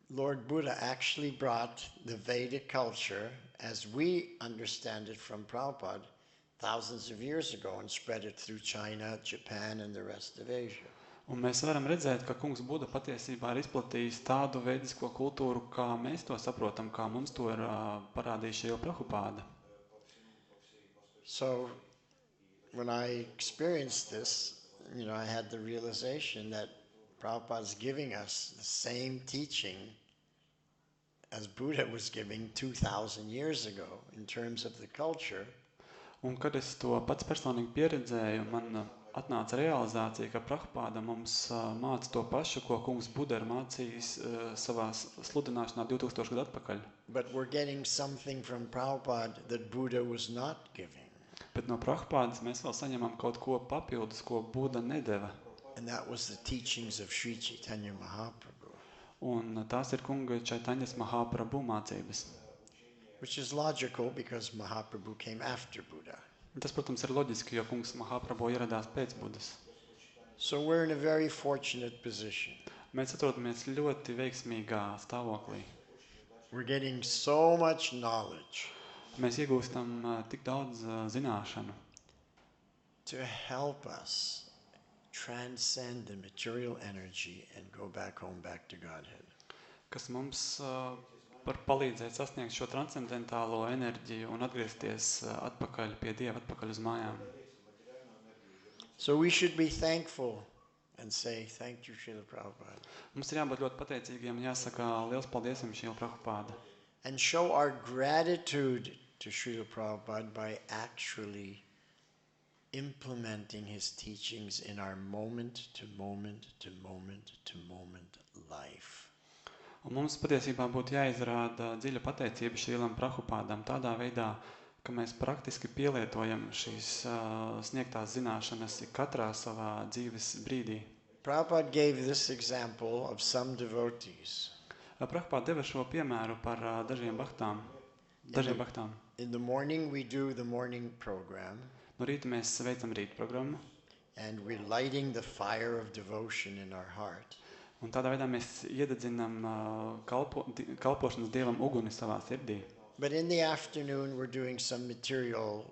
Lord Buddha actually brought the Vedic culture as we understand it from Prabhupada thousands of years ago and spread it through China, Japan, and the rest of Asia. Un mēs varam redzēt, ka kungs Buda patiesībā ir izplatījis tādu veidisko kultūru, kā mēs to saprotam, kā mums to ir parādījis Šrila Prabhupāda. So when I experienced this, I had the realization that Prabhupada is giving us the same teaching as Buddha was giving 2,000 years ago in terms of the culture. Un kad es to pats personīgi pieredzēju, man atnāca realizācija, ka Prabhupāda mums māca to pašu, ko kungs Buda ir mācījis savā sludināšanā 2000 gadu atpakaļ. But we're getting something from Prabhupada that Buddha was not giving. Bet no Prabhupādas mēs vēl saņemam kaut ko papildus, ko Buda nedeva. And that was the teachings of Sri Chaitanya Mahaprabhu. Un tās ir kunga Čaitaņas Mahaprabhu mācības. Which is logical because Mahaprabhu came after Buddha. Un tas, protams, ir loģiski, jo kungs Mahaprabhu ieradās pēc Budas. So we're in a very fortunate position. Mēs atrodamies ļoti veiksmīgā stāvoklī. We're getting so much knowledge Mēs iegūstam tik daudz zināšanu, to help us transcend the material energy and go back home, back to Godhead. kas mums var palīdzēt sasniegt šo transcendentālo enerģiju un atgriezties atpakaļ pie Dieva, atpakaļ uz mājām. So we should be thankful and say, thank you, Srila Prabhupada. Mums ir jābūt ļoti pateicīgiem un jāsaka liels paldies jums, Šrila Prabhupāda. And show our gratitude to Srila Prabhupada by actually implementing his teachings in our moment to moment to moment to moment life. Un mums patiesībā būtu jāizrāda dziļa pateicība Šrilam Prabhupādam tādā veidā, ka mēs praktiski pielietojam šīs sniegtās zināšanas katrā savā dzīves brīdī. Prabhupada gave this example of some devotees. Prabhupāda deva šo piemēru par dažiem bahtām. In the morning we do the morning program, No rīta mēs veicam rīta programmu, and we're lighting the fire of devotion in our heart. un tādā veidā mēs iededzinām kalpošanas Dievam uguni savā sirdī. But in the afternoon we're doing some material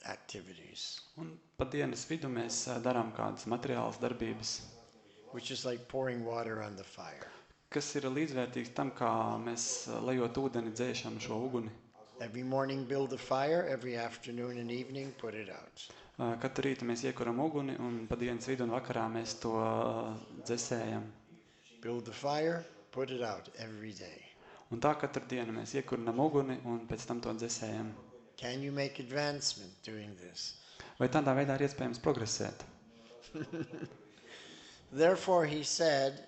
activities, Un pa dienas vidu mēs darām kādas materiālas darbības, which is like pouring water on the fire. kas ir līdzvērtīgs tam, kā mēs lejot ūdeni dzēšam šo uguni. Every morning build a fire, every afternoon and evening put it out. Katru rītu mēs iekuram uguni, un pa dienas vidu un vakarā mēs to dzēsējam. Build the fire, put it out every day. Un tā katru dienu mēs iekurinam uguni, un pēc tam to dzēsējam. Can you make advancement doing this? Vai tādā veidā ir iespējams progresēt? Therefore he said,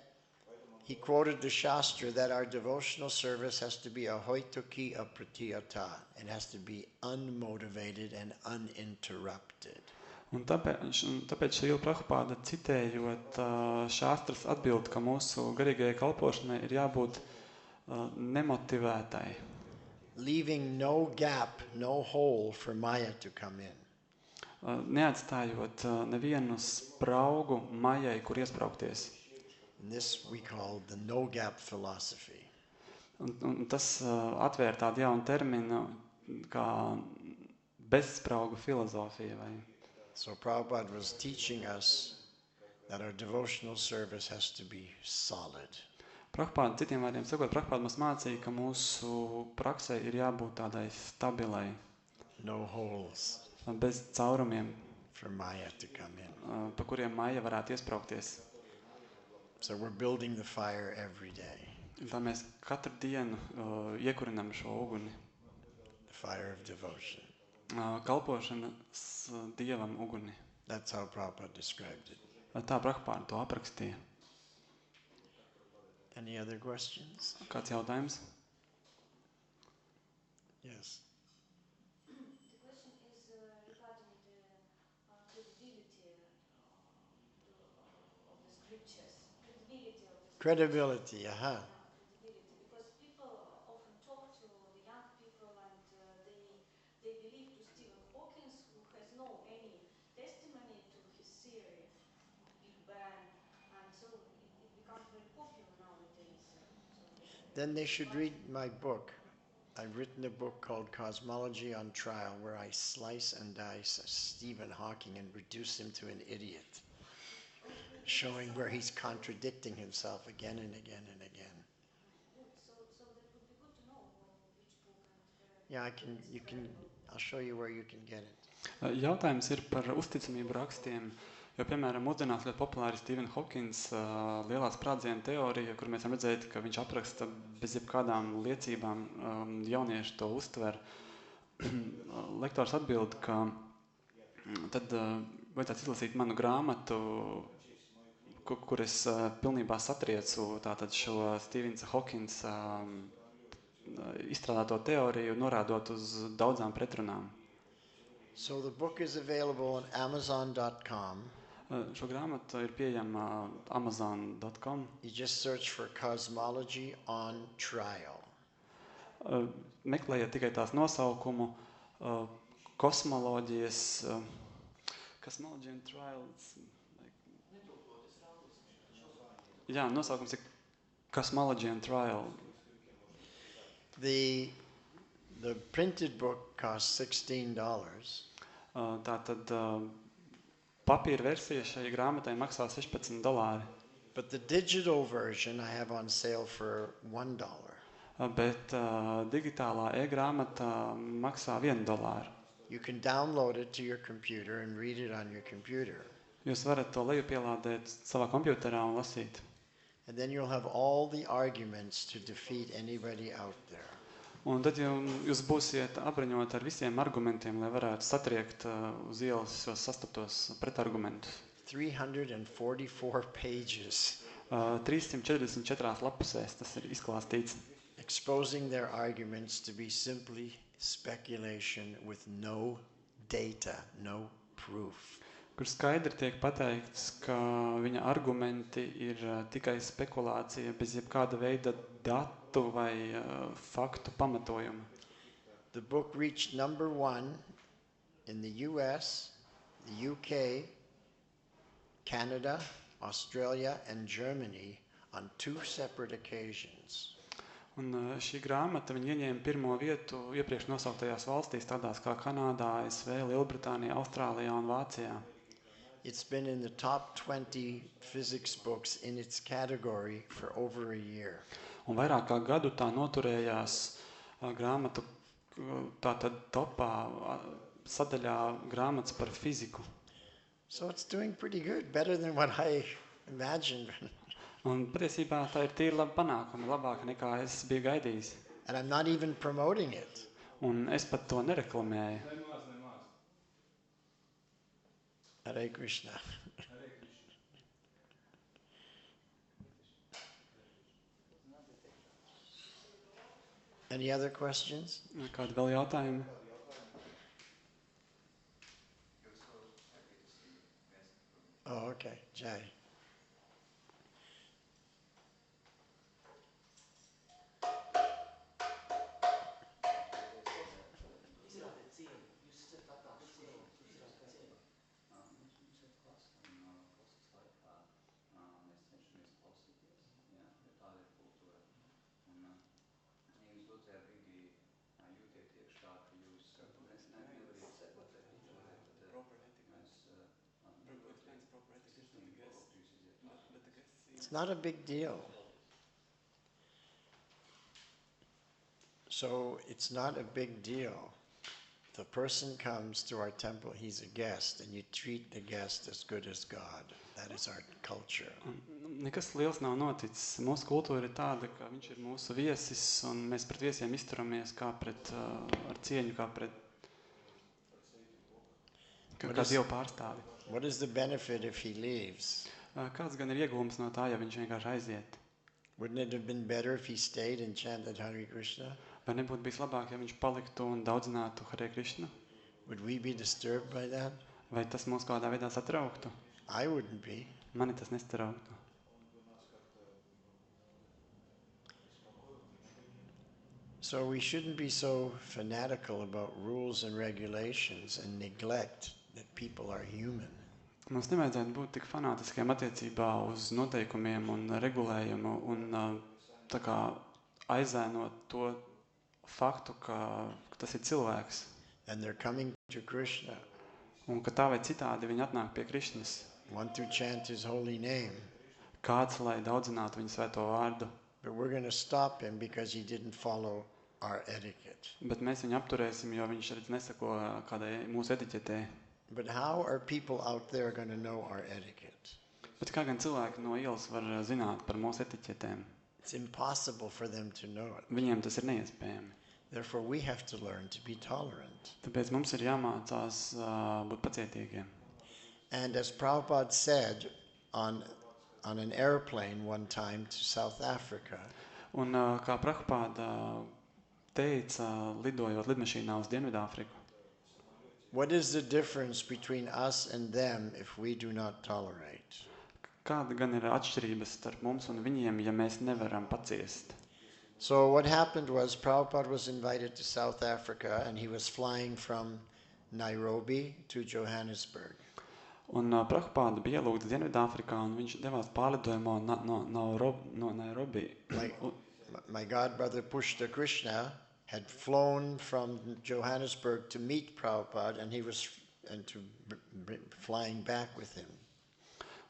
he quoted the Shastra that our devotional service has to be a hoituki apratiyata. It has to be unmotivated and uninterrupted. Un tāpēc Šrila Prabhupāda citējot šāstras atbild, ka mūsu garīgajai kalpošanai ir jābūt nemotivētai. Leaving no gap, no hole for Maya to come in. Neatstājot nevienu spraugu Majai, kur iespraukties. And this we call the no gap philosophy. Un tas atvēr tādu jaunu terminu kā bezspraugu filozofija. So Prabhupada was teaching us that our devotional service has to be solid. Prabhupāda, citiem vārdiem sakot, Prabhupāda mums mācīja, ka mūsu praksē ir jābūt tādai stabilai, No holes bez caurumiem, for Maya to come in. pa kuriem Maija varētu iespraukties. So we're building the fire every day, Un tā mēs katru dienu iekurinam šo uguni. the fire of devotion. Kalpošanas Dievam uguni. That's how Prabhupada described it. Tā Prabhupāda to aprakstīja. Any other questions? Kāds jautājums? Yes. The question is regarding the credibility of the scriptures. Credibility, aha. Credibility, because people often talk to the young people and they believe theory, Big Bang, and so it becomes very popular nowadays. Then they should read my book. I've written a book called Cosmology on Trial, where I slice and dice Stephen Hawking and reduce him to an idiot, showing where he's contradicting himself again and again and again. Good. So that would be good to know which book and where Yeah, it's available. I'll show you where you can get it. Jautājums ir par uzticamību rakstiem, jo, piemēram, mūsdienās ļoti populāri Stephen Hawkins lielā sprādziena teorija, kur mēs varam redzēt, ka viņš apraksta bez jebkādām liecībām, jaunieši to uztver. Lektors atbild, ka tad vajadzētu izlasīt manu grāmatu, kur es pilnībā satriecu tātad šo Stevens Hawkins izstrādāto teoriju, norādot uz daudzām pretrunām. So the book is available on Amazon.com. Šo grāmatu ir pieejama Amazon.com. You just search for Cosmology on Trial. Meklējiet tikai tās nosaukumu kosmoloģijas, Cosmology and Trials. Jā, nosaukums ir Cosmology and Trial. The printed book costs $16. Tātad papīra versija šai grāmatai maksā $16. But the digital version I have on sale for $1. Bet digitālā e-grāmata maksā $1. You can download it to your computer and read it on your computer. Jūs varat to lejupielādēt savā kompjuterā un lasīt. And then you'll have all the arguments to defeat anybody out there. Un tad jūs būsiet apbruņoti ar visiem argumentiem, lai varētu satriekt uz ielas šos sastaptos pretargumentus. 344 pages. 344 lapusēs tas ir izklāstīts. Exposing their arguments to be simply speculation with no data, no proof. Kur skaidri tiek pateikts, ka viņa argumenti ir tikai spekulācija bez jebkāda veida datu vai faktu pamatojuma. The book reached #1 in the US, the UK, Canada, Australia, and Germany on 2 separate occasions. Un šī grāmata viņa ieņēma pirmo vietu iepriekš nosauktajās valstīs, tādās kā Kanādā, ASV, Lielbritānijā, Austrālijā un Vācijā. It's been in the top 20 physics books in its category for over a year. Un vairāk kā gadu tā noturējās grāmatu tātad topā sadaļā grāmatas par fiziku. So it's doing pretty good, better than what I imagined. Un patiesībā tā ir tīri laba panākuma, labāka nekā es biju gaidījis. And I'm not even promoting it. Un es pat to nereklamēju. Hare Krishna. Any other questions? Kādi vēl jautājumi? Oh, okay. Jai. Izrādiet cieņu. Jūs esat atnākuši ciemos. Izrādiet cieņu. Mums ir klasa, un klases laikā mēs cenšamies klausīties, jā, jo tāda ir kultūra. Un, ja jūs dotajā brīdī jūtiet iekšā, ka jūs nevariet sekot tai kultūrai, tad mēs sirsnīgi lūgtu jūs iziet klausīties. It's not a big deal. So it's not a big deal. The person comes to our temple, he's a guest, and you treat the guest as good as God. That is our culture. Nekas liels nav noticis. Mūsu kultūra ir tāda, ka viņš ir mūsu viesis, un mēs pret viesiem izturamies kā pret, ar cieņu, kā pret kā Dievu pārstāvi. What is the benefit if he leaves? Kāds gan ir iegūms no tā, ja viņš vienkārši aiziet? Wouldn't it have been better if he stayed and chanted Hare Krishna? Vai nebūtu bijis labāk, ja viņš paliktu un daudzinātu Hare Krishna? Would we be disturbed by that? Vai tas mūs kādā veidā satrauktu? I wouldn't be. Mani tas nesatrauktu. So we shouldn't be so fanatical about rules and regulations and neglect that people are human. Mums nevajadzētu būt tik fanātiskiem attiecībā uz noteikumiem un regulējumu un tā kā aizēnot to faktu, ka tas ir cilvēks and they're coming to Krishna, un ka tā vai citādi viņi atnāk pie Krišnas. want to chant his holy name. Kāds, lai daudzinātu viņa svēto vārdu, But we're going to stop him because he didn't follow our etiquette. bet mēs viņu apturēsim, jo viņš redz nesako kādai mūsu etiķetē. But how are people out there going to know our etiquette? Bet kā gan cilvēki no ielas var zināt par mūsu etiķetēm? It's impossible for them to know it. Viņiem tas ir neiespējami. Therefore, we have to learn to be tolerant. Tāpēc mums ir jāmācās būt pacietīgiem. And as Prabhupada said on an airplane one time to South Africa, Un kā Prabhupāda teica, lidojot lidmašīnā uz Dienvidāfriku, what is the difference between us and them if we do not tolerate? kāda gan ir atšķirības starp mums un viņiem, ja mēs nevaram paciest? So what happened was Prabhupada was invited to South Africa and he was flying from Nairobi to Johannesburg. Un Prabhupāda bija ielūgts Dienvidāfrikā un viņš devās pārlidojumā no Nairobi. My godbrother Pushta Krishna had flown from Johannesburg to meet Prabhupada and he was flying back with him.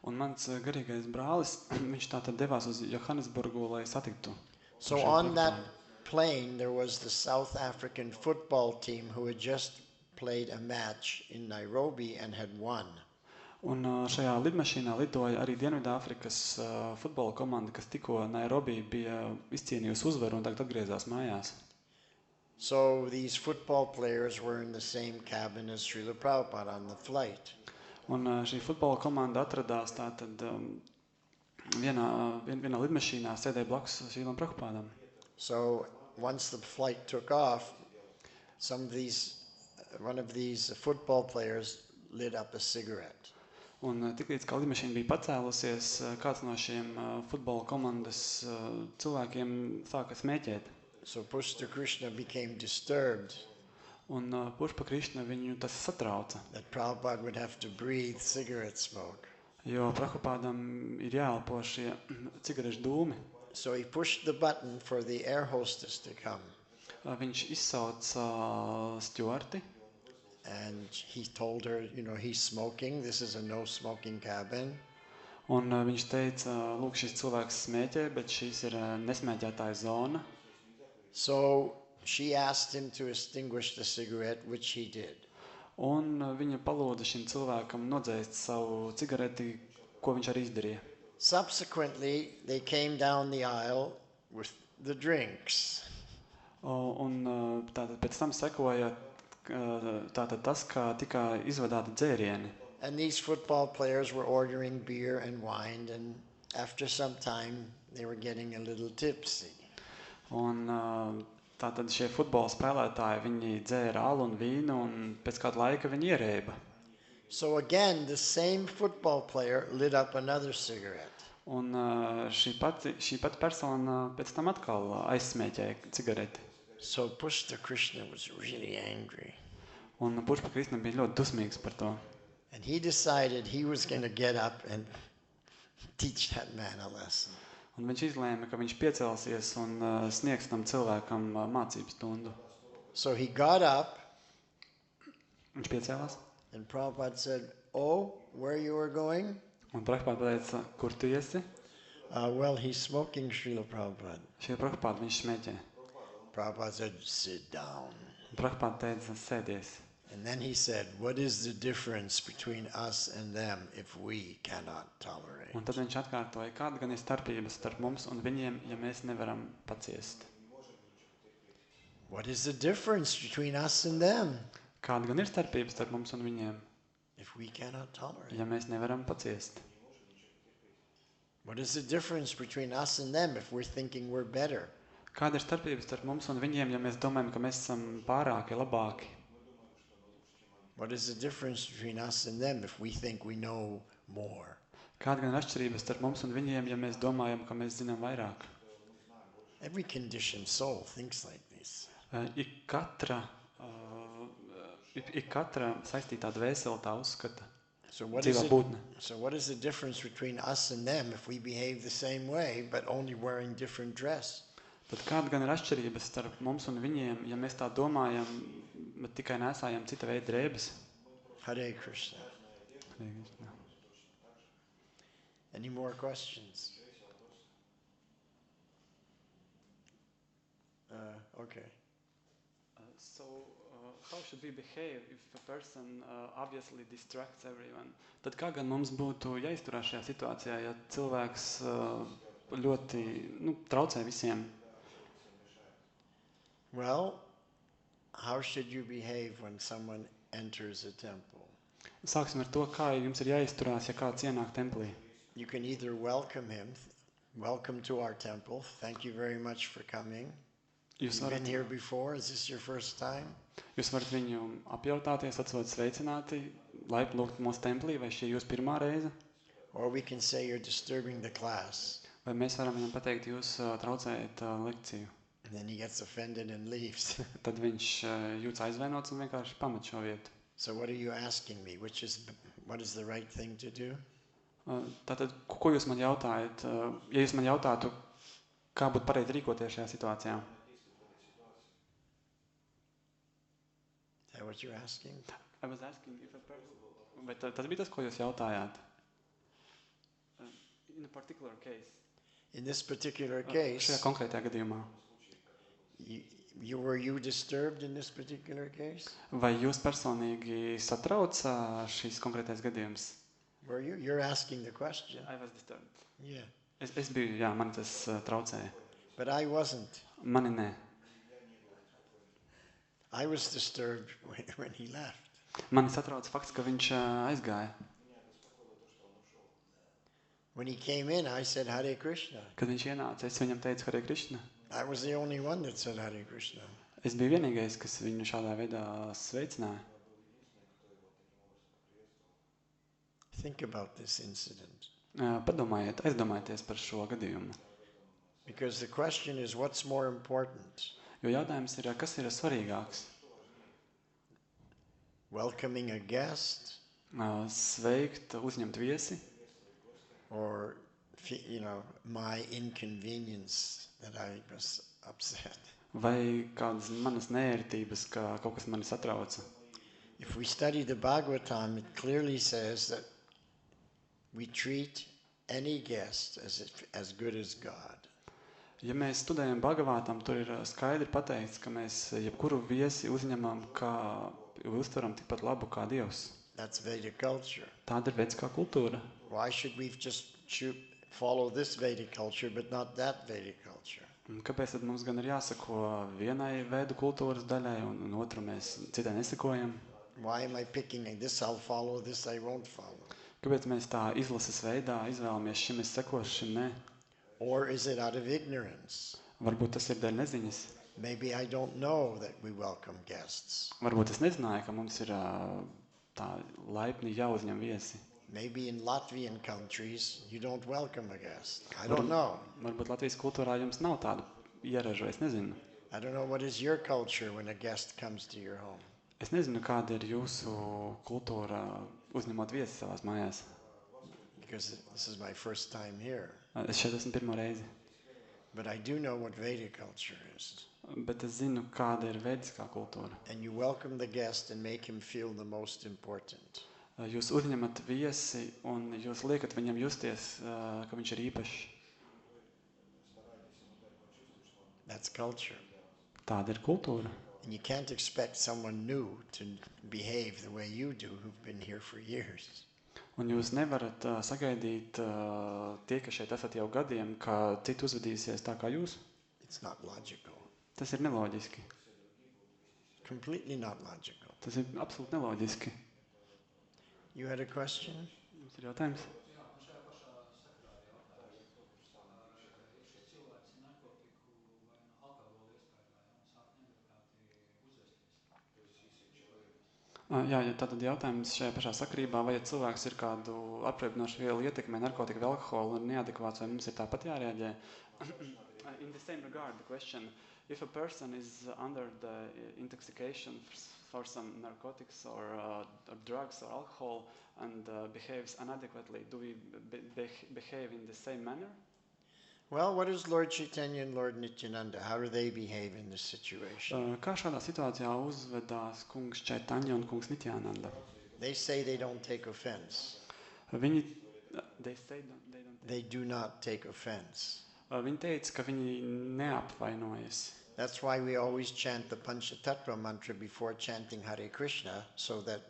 Un mans garīgais brālis, viņš tātad devās uz Johannesburgu, lai satiktu. So on that plane there was the South African football team who had just played a match in Nairobi and had won. Un šajā lidmašīnā lidoja arī Dienvidāfrikas futbola komanda, kas tikko Nairobi bija izcīnījusi uzvaru un tagad atgriezās mājās. So these football players were in the same cabin as Srila Prabhupada on the flight. Un šī futbola komanda atradās tātad vienā lidmašīnā, sēdēja blakus Šīlam Prabhupādam. So once the flight took off, one of these football players lit up a cigarette. Un tiklīdz kā lidmašīna bija pacēlusies, kāds no šiem futbola komandas cilvēkiem sāka smēķēt. So Pushta Krishna became disturbed Un Pušpa Krišna viņu tas satrauca, that Prabhupada would have to breathe cigarette smoke. jo Prabhupādam ir jāelpo šie cigarešu dūmi. So he pushed the button for the air hostess to come. Viņš izsauca stjuarti, And he told her, he's smoking. This is a no smoking cabin. un viņš teica, lūk, šis cilvēks smēķē, bet šīs ir nesmēķētāja zona. So she asked him to extinguish the cigarette, which he did. Un viņa palūdza šim cilvēkam nodzēst savu cigareti, ko viņš arī izdarīja. Subsequently, they came down the aisle with the drinks. Un tātad pēc tam sekoja tātad tas, kā tika izvadāti dzērieni. And these football players were ordering beer and wine, and after some time, they were getting a little tipsy. Un tātad šie futbola spēlētāji, viņi dzēra alu un vīnu, un pēc kāda laika viņi ierēba. So again, the same football player lit up another cigarette. Un šī pati persona pēc tam atkal aizsmēķēja cigareti. So Pushta Krishna was really angry. Un Pušpa Krishna bija ļoti dusmīgs par to. And he decided he was going to get up and teach that man a lesson. Un viņš izlēma, ka viņš piecelsies un sniegs tam cilvēkam mācību stundu. So he got up, Viņš piecēlās, and Prabhupada said, "Oh, where you are going?" un Prabhupāda teica, kur tu esi? Well, he's smoking, Srila Prabhupada. Šie Prabhupāda viņš smēķē. Prabhupada said, "Sit down." Un Prabhupāda teica, sēdies. And then he said, "What is the difference between us and them if we cannot tolerate?" Un tad viņš atkārtoja, kāda gan ir starpības starp mums un viņiem, ja mēs nevaram paciest. What is the difference between us and them Kāda gan ir starpības starp mums un viņiem, if we cannot tolerate? ja mēs nevaram paciest? What is the difference between us and them if we're thinking we're better? Kāda ir starpības starp mums un viņiem, ja mēs domājam, ka mēs esam pārāki, labāki? What is the difference between us and them if we think we know more? Kāda gan ir atšķirības starp mums un viņiem, ja mēs domājam, ka mēs zinām vairāk? Every conditioned soul thinks like this. Ik katra saistītā dvēsele tā uzskata. So what dzīvā is it? būtne. So what is the difference between us and them if we behave the same way but only wearing different dress? Tad kāda gan ir atšķirība starp mums un viņiem, ja mēs tā domājam, bet tikai nesājam cita veida drēbes? Hare Krishna. Any more questions? Okay. So, how should we behave if a person obviously distracts everyone? Tad kā gan mums būtu jāizturās šajā situācijā, ja cilvēks ļoti traucē visiem? Well, how should you behave when someone enters a temple? Sāksim ar to, kā jums ir jāizturās, ja kāds ienāk templī. You can either welcome him, welcome to our temple, thank you very much for coming. Jūs You've been varat, here before, is this your first time? jūs varat viņu apjautāties, atsot sveicināti, laipni lūgt mūsu templī, vai šī ir jūsu pirmā reize? Or we can say you're disturbing the class. Vai mēs varam viņam pateikt, jūs traucējat lekciju? And then he gets offended and leaves. Tad viņš jūtas aizvainots un vienkārši pamet šo vietu. So what are you asking me? What is the right thing to do? Tātad, ko jūs man jautājat? Ja jūs man jautātu, kā būtu pareizi rīkoties šajā situācijā? Is that what you're asking? I was asking if a person... Bet tas bija tas, ko jūs jautājāt? In a particular case. In this particular Šajā case, konkrētajā gadījumā. were you disturbed in this particular case? Vai jūs personīgi satrauc šīs konkrētais gadījums? Were you? You're asking the question. I was disturbed. Yeah. Es biju, jā, mani tas traucēja. But I wasn't. Mani nē. I was disturbed when he left. Mani satrauc fakts, ka viņš aizgāja. When he came in, I said Hare Krishna. Kad viņš ienāca, es viņam teicu Hare Krishna. I was the only one that said Hare Krishna. Es biju vienīgais, kas viņu šādā veidā sveicināja. Think about this incident. Padomājiet, aizdomājieties par šo gadījumu. Because the question is, what's more important? Jo jautājums ir, kas ir svarīgāks? Welcoming a guest Sveikt, uzņemt viesi, or, my inconvenience that I was upset? vai kādas manas neērtības, ka kaut kas mani satrauca? If we study the Bhagavatam, it clearly says that we treat any guest as good as God. Ja mēs studējam Bhagavatam, tur ir skaidri pateikts, ka mēs jebkuru viesi uzņemam, uztveram tikpat labu kā Dievs. That's Vedic culture. Tāda ir vediskā kultūra. Why should we just follow this Vedic culture but not that Vedic culture? Un kāpēc tad mums gan ir jāsako vienai veidu kultūras daļai un otru mēs citai nesakojam? Why am I picking this I'll follow, this I won't follow? Kāpēc mēs tā izlases veidā izvēlamies šim es sekošu, šim ne? Or is it out of ignorance? Varbūt tas ir dēļ neziņas. Maybe I don't know that we welcome guests. Varbūt es nezināju, ka mums ir tā laipni jāuzņem viesi. Maybe in Latvian countries you don't welcome a guest. I don't know. Varbūt Latvijas kultūrā jums nav tādu ieražu, es nezinu. I don't know what is your culture when a guest comes to your home. Es nezinu, kāda ir jūsu kultūra uzņemot viesi savās mājās. Because this is my first time here. Es šeit esmu pirmo reizi. But I do know what Vedic culture is. Bet es zinu, kāda ir vediskā kultūra. And you welcome the guest and make him feel the most important. Jūs uzņemat viesi un jūs liekat viņam justies, ka viņš ir īpašs. That's culture. Tāda ir kultūra. And you can't expect someone new to behave the way you do who've been here for years. Un jūs nevarat sagaidīt tie, ka šeit esat jau gadiem, ka citi uzvedīsies tā kā jūs. It's not logical. Tas ir neloģiski. Completely not logical. Tas ir absolūti neloģiski. You had a question? Jums ir jautājums? Jā, man šajā pašā sakarā ir jautājums. Ja šis cilvēks ir narkotiku vai alkohola iespējā un sāk neadekvāti uzvesties. Jā, tātad jautājums šajā pašā sakarībā, vai ja cilvēks ir kādu apreibinošu vielu ietekmē, narkotiku vai alkoholu un neadekvāts, vai mums ir tāpat jārēģē? In the same regard, the question, If a person is under the intoxication for some narcotics or drugs or alcohol and behaves inadequately, do we behave in the same manner? Well, what is Lord Chaitanya and Lord Nityananda? How do they behave in this situation? Kā šādā situācijā uzvedās kungs Chaitanya un kungs Nityananda? They say they don't take offense. Viņi, they say they don't They do not take offense. Viņi teica, ka viņi neapvainojas. That's why we always chant the Panchatattva mantra before chanting Hare Krishna, so that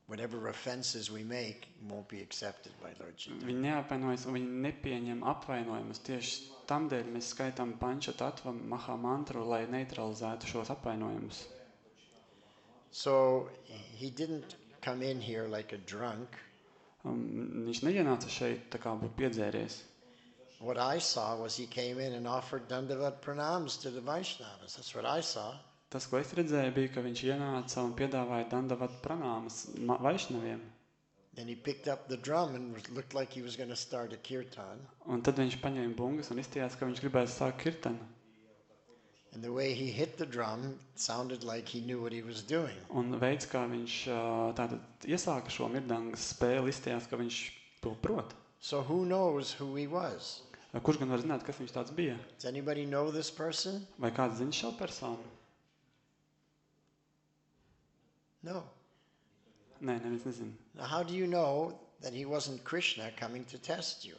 whatever offenses we make won't be accepted by Lord Chaitanya. Viņi neapvainojas un viņi nepieņem apvainojumus. Tieši tamdēļ mēs skaitām Panchatattva Maha mantru, lai neutralizētu šos apvainojumus. So he didn't come in here like a drunk. Viņš neienāca šeit tā kā būtu piedzēries. What I saw was he came in and offered Dandavat pranams to the Vaishnavas. That's what I saw. Tas, ko es redzēju, bija, ka viņš ienāca un piedāvāja Dandavat pranāmas Vaišnaviem. Then he picked up the drum and looked like he was going to start a kirtan. Un tad viņš paņēma bungas un izstījās, ka viņš gribēja sākt kirtanu. And the way he hit the drum sounded like he knew what he was doing. Un veids, kā viņš tātad iesāka šo mirdangas spēli, izstījās, ka viņš to prot. So who knows who he was? Kurš gan var zināt, kas viņš tāds bija? Does anybody know this person? Vai kāds zina šo personu? No. Nē, neviens nezina. Now how do you know that he wasn't Krishna coming to test you?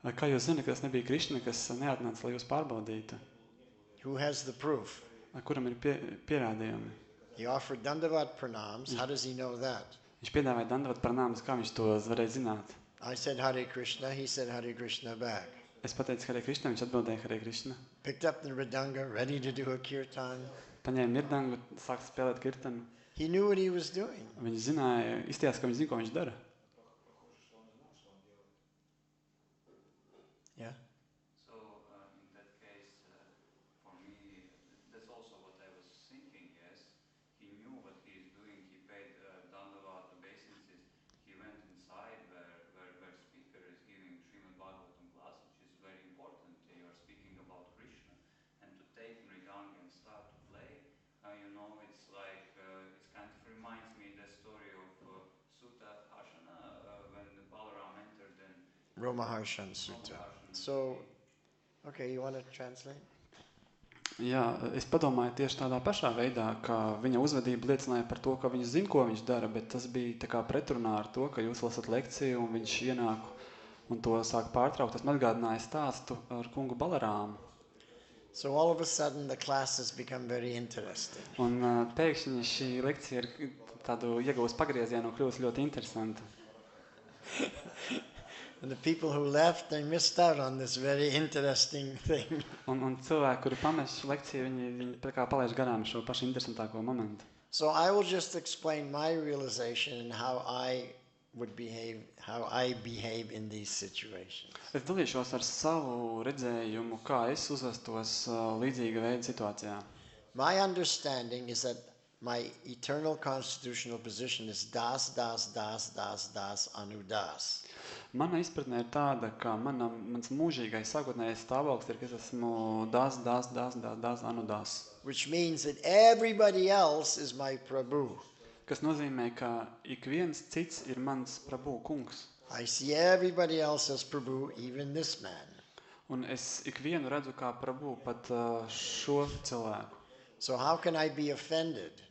Kā jūs zināt, ka tas nebija Krišna, kas neatnāca, lai jūs pārbaudītu? Who has the proof? Kuram ir pierādījumi? He offered Dandavat pranams. How does he know that? Viņš piedāvāja Dandavat pranāmas, kā viņš to varēja zināt? I said Hare Krishna. He said Hare Krishna back. Es pateicu Hare Krishna, viņš atbildēja Hare Krishna. Picked up the mridanga, ready to do a kirtan. Paņēma mirdangu, sāka spēlēt kirtanu. He knew what he was doing. Viņš zināja, izstījās, ka viņš zina, ko viņš dara. Yeah. So in that case, for me, that's also what I was thinking. Yes, he knew what he is doing. He paid Dandavat obeisances. He went inside where speaker is giving Srimad Bhagavatam class, which is very important. You are speaking about Krishna, and to take mridanga and start to play, it's like it kind of reminds me the story of Sutta Ashana when Balaram entered in Romaharshan Sutta. So, okay, you want to translate? Jā, es padomāju tieši tādā pašā veidā, ka viņa uzvedība liecināja par to, ka viņš zina, ko viņš dara, bet tas bija tā kā pretrunā ar to, ka jūs lasat lekciju un viņš ienāk un to sāk pārtraukt. Tas man atgādināja stāstu ar kungu Balarāmu. So all of a sudden the class has become very interesting. Un pēkšņi šī lekcija ir tādu iegūst pagriezienu un kļūst ļoti interesanta. And the people who left, they missed out on this very interesting thing. Un cilvēki, kuri pamest šo lekciju, viņi tā kā palaiž garām šo pašu interesantāko momentu. So I will just explain my realization and how I behave in these situations. Es dalīšos ar savu redzējumu, kā es uzvestos līdzīga veida situācijā. My understanding is that my eternal constitutional position is das, das, das, das, das, anudas. Mana izpratne ir tāda, ka mans mūžīgais sākotnējais stāvoklis ir, ka es esmu das, anudas. Which means that everybody else is my prabhu. Kas nozīmē, ka ik viens cits ir mans prabhu kungs. I see everybody else as prabhu, even this man. Un es ik vienu redzu kā prabhu, pat šo cilvēku. So how can I be offended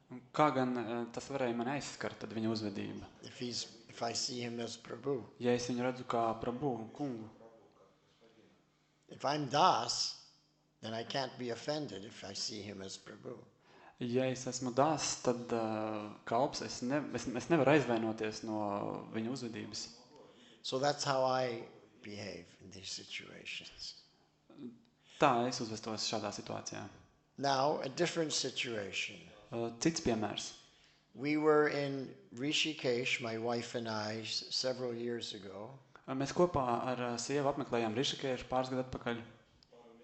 Un kā gan tas varēja man aizskart, tad viņa uzvedība? if I see him as prabhu? Ja es viņu redzu kā prabhu, kungu. If I'm das, then I can't be offended if I see him as prabhu. Ja es esmu das, tad kalps, es nevaru aizvainoties no viņa uzvedības. So that's how I behave in these situations. Tā es uzvestos šādā situācijā. Now, a different situation. Cits piemērs. We were in Rishikesh, my wife and I, several years ago. Mēs kopā ar sievu apmeklējām Rišikešu pāris gadu atpakaļ.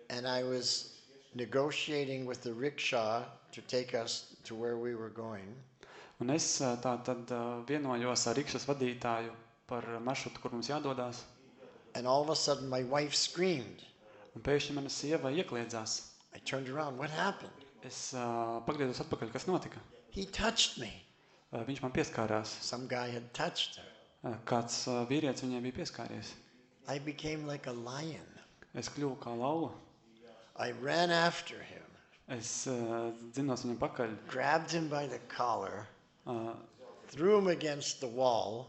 And I was negotiating with the rickshaw to take us to where we were going. Un es tad vienojos ar rikšas vadītāju par maršrutu, kur mums jādodās. And all of a sudden my wife screamed. Un pēkšņi mana sieva iekliedzās. I turned around. What happened? Es pagriezos atpakaļ, kas notika. He touched me. Viņš man pieskārās. Some guy had touched her. Kāds vīrietis viņai bija pieskāries. I became like a lion. Es kļuvu kā lauva. I ran after him, Es dzinos viņam pakaļ. grabbed him by the collar, Uh, threw him against the wall,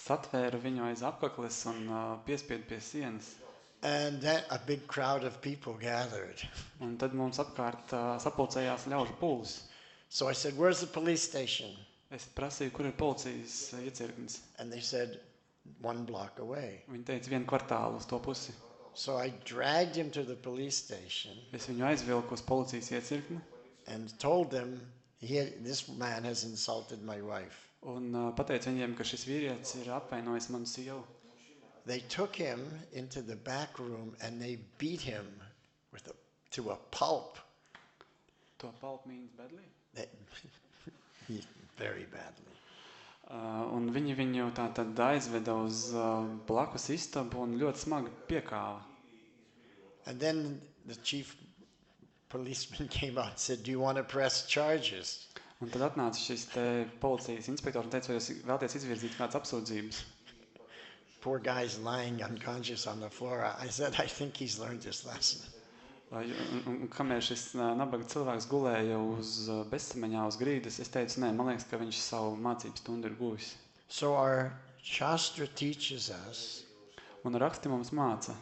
satvēru viņu aiz apakles un piespiedu pie sienas. and then a big crowd of people gathered. Un tad mums apkārt sapulcējās ļaužu pulks. So I said, "Where's the police station?" Es prasīju, kur ir policijas iecirknis. And they said, 1 block away. Viņi teica, 1 kvartālu uz to pusi. So I dragged him to the police station Es viņu aizvilku uz policijas iecirkni and told them, this man has insulted my wife. un pateicu viņiem, ka šis vīrietis ir apvainojis manu sievu. They took him into the back room and they beat him to a pulp. To pulp means badly? Very badly. Un viņi viņu tā tad aizveda uz blakus istabu un ļoti smagi piekāva. And then the chief policeman came out and said, "Do you want to press charges?" Un tad atnāca šis te policijas inspektors un teica, vai jūs vēlaties izvirzīt kādas apsūdzības. Poor guy's lying unconscious on the floor. I said, "I think he's learned his lesson." Un kamēr šis nabaga cilvēks gulēja uz bezsamaņā uz grīdas, es teicu, nē, man liekas, ka viņš savu mācību stundu ir guvis. So our Shastra teaches us Un raksti mums māca,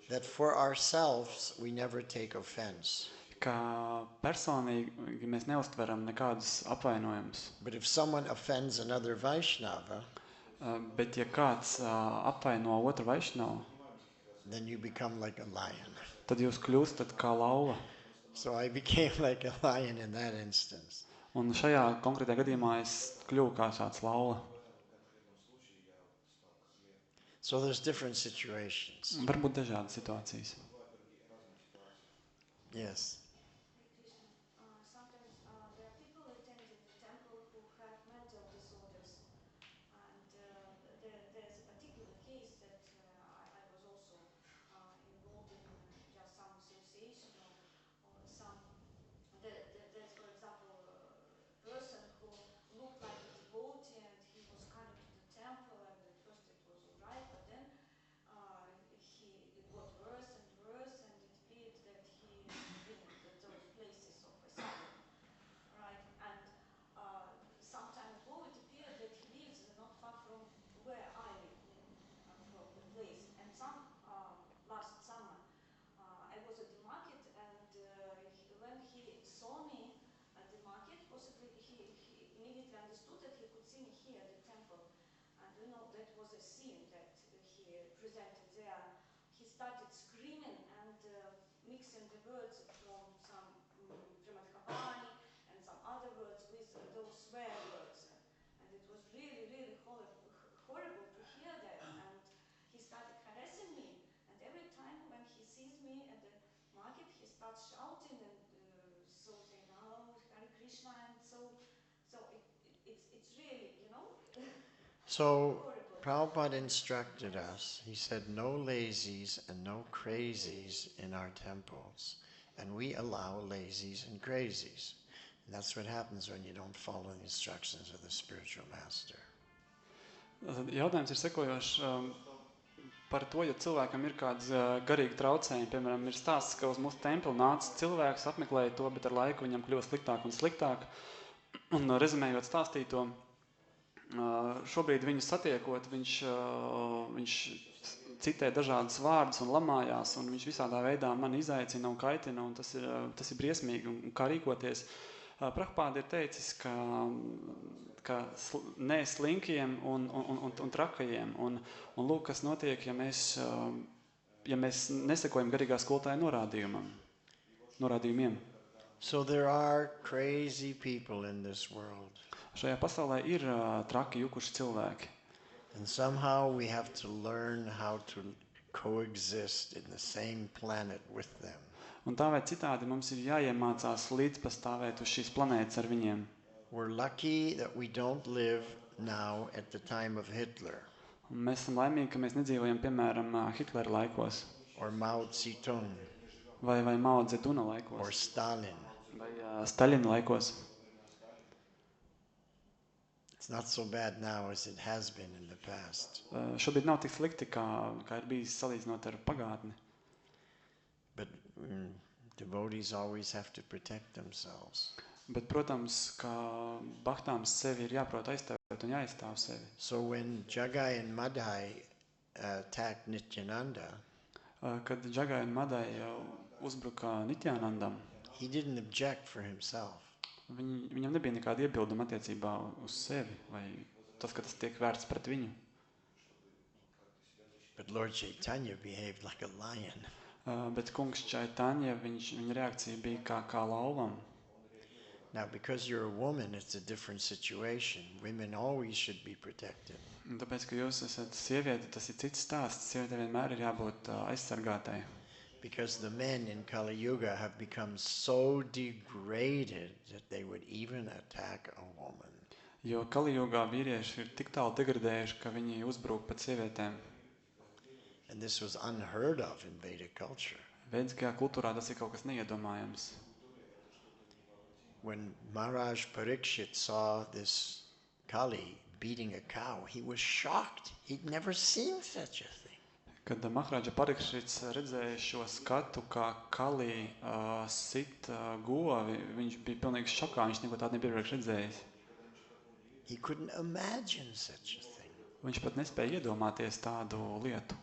that for ourselves we never take offense. ka personīgi mēs neuztveram nekādus apvainojumus. But if someone offends another Vaishnava, Bet ja kāds apvaino otru vaišnavu, then you become like a lion. tad jūs kļūstat kā lauva. So I became like a lion in that instance. Un šajā konkrētajā gadījumā es kļuvu kā šāds lauva. So there's different situations. Varbūt dažādas situācijas. Yes. Krishna, sometimes there are people attending the temple who have mental disorders, and there's a particular case that I was also involved in just some association or some. There's, for example, a person who looked like a devotee and he was coming to the temple, and at first it was alright, but then it got worse and worse, and it appeared that he been in those places of asylum, right? And some time ago it appeared that he lives not far from where I live, from the place. And last summer I was at the market, and when he saw me at the market, possibly he immediately understood that he could see me here at the temple. And that was a scene that he presented there. He started screaming and mixing the words from some Pramadhikapani and some other words with those swear words. And it was really, really horrible to hear that. And he started harassing me. And every time when he sees me at the market, he starts shouting and so saying, "Oh, Hare Krishna," and so it's really, So horrible. Prabhupada instructed us. He said, "No lazies and no crazies in our temples." And we allow lazies and crazies. And that's what happens when you don't follow the instructions of the spiritual master. Jautājums ir sekojošs par to, ja cilvēkam ir kāds garīgi traucējumi. Piemēram, ir stāsts, ka uz mūsu templi nāca cilvēks, apmeklēja to, bet ar laiku viņam kļuva sliktāk un sliktāk. Un rezumējot stāstīto, šobrīd viņu satiekot, viņš citē dažādas vārdus un lamājās, un viņš visādā veidā mani izaicina un kaitina, un tas ir briesmīgi, un kā rīkoties. Prabhupāda ir teicis, ka ne slinkiem un trakajiem, un lūk, kas notiek, ja mēs nesekojam garīgā skolotāja norādījumiem. So there are crazy people in this world. Šajā pasaulē ir traki jukuši cilvēki. And somehow we have to learn how to coexist in the same planet with them. Un tā vai citādi mums ir jāiemācās līdzpastāvēt uz šīs planētas ar viņiem. We're lucky that we don't live now at the time of Hitler Un mēs esam laimīgi, ka mēs nedzīvojam, piemēram, Hitlera laikos or Mao Zedong. vai Mao Dzeduna or laikos, Stalin. vai Staļina laikos. It's not so bad now as it has been in the past. Šobrīd nav tik slikti, kā ir bijis salīdzinot ar pagātni. But devotees always have to protect themselves. Bet, protams, ka bhaktām sevi ir jāprot aizstāvēt un jāaizstāv sevi. So when Jagai and Madhai attacked Nityananda, Kad Džagai un Madai uzbruka Nityanandam, he didn't object for himself. viņam nebija nekāda iebilduma attiecībā uz sevi, vai tas, ka tas tiek vērts pret viņu. But Lord Chaitanya behaved like a lion. Bet kungs Čaitanya, viņa reakcija bija kā lauvam. Now, because you're a woman, it's a different situation. Women always should be protected. Un tāpēc, ka jūs esat sieviete, tas ir cits stāsts. Sievietei vienmēr ir jābūt aizsargātai. Because the men in Kali Yuga have become so degraded that they would even attack a woman. Jo Kalijugā vīrieši ir tik tālu degradējuši, ka viņi uzbrūk pat sievietēm. And this was unheard of in Vedic culture. Vediskajā kultūrā tas ir kaut kas neiedomājams. When Maharaj Parikshit saw this Kali beating a cow, he was shocked. He'd never seen such a thing. Kad Maharaja Parikšits redzēja šo skatu, kā Kali sit govi, viņš bija pilnīgi šokā, viņš neko tādu nebija iepriekš redzējis. He couldn't imagine such a thing. Viņš pat nespēja iedomāties tādu lietu.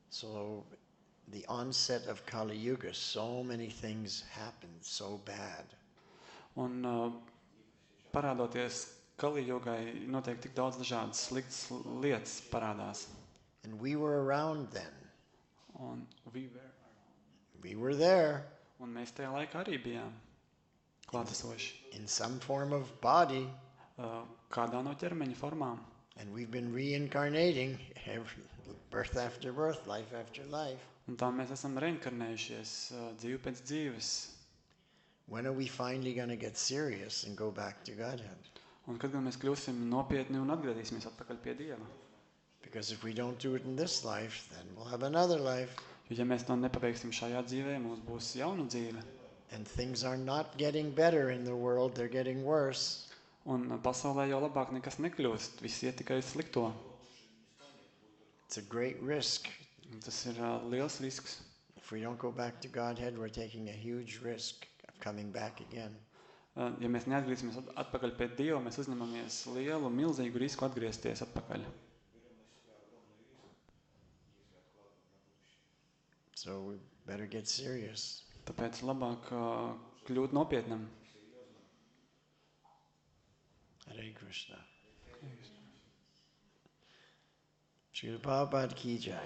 So the onset of Kali Yuga, so many things happened so bad. Un parādoties Kalijugai, notiek tik daudz dažādas sliktas lietas parādās. And we were around then. Un We were there un mēs tajā laikā arī bijām klātesoši. in some form of body, Kādā no ķermeņa formām. and we've been reincarnating every birth after birth, life after life. Un tā mēs esam reinkarnējušies dzīvi pēc dzīves. When are we finally going to get serious and go back to Godhead? Un kad gan mēs kļūsim nopietni un atgriezīsimies atpakaļ pie Dieva? Because if we don't do it in this life, then we'll have another life. Jo ja mēs to nepaveiksim šajā dzīvē, mums būs jauna dzīve. And things are not getting better in the world, they're getting worse. Un pasaulē jau labāk nekas nekļūst, viss iet tikai slikto. It's a great risk. Un tas ir liels risks. If we don't go back to Godhead, we're taking a huge risk of coming back again. Ja mēs neatgriezīsimies atpakaļ pie Dieva, mēs uzņemamies lielu, milzīgu risku atgriezties atpakaļ. So we better get serious. Tāpēc labāk kļūt nopietnam. Hare Krishna. Srila Prabhupada ki jai.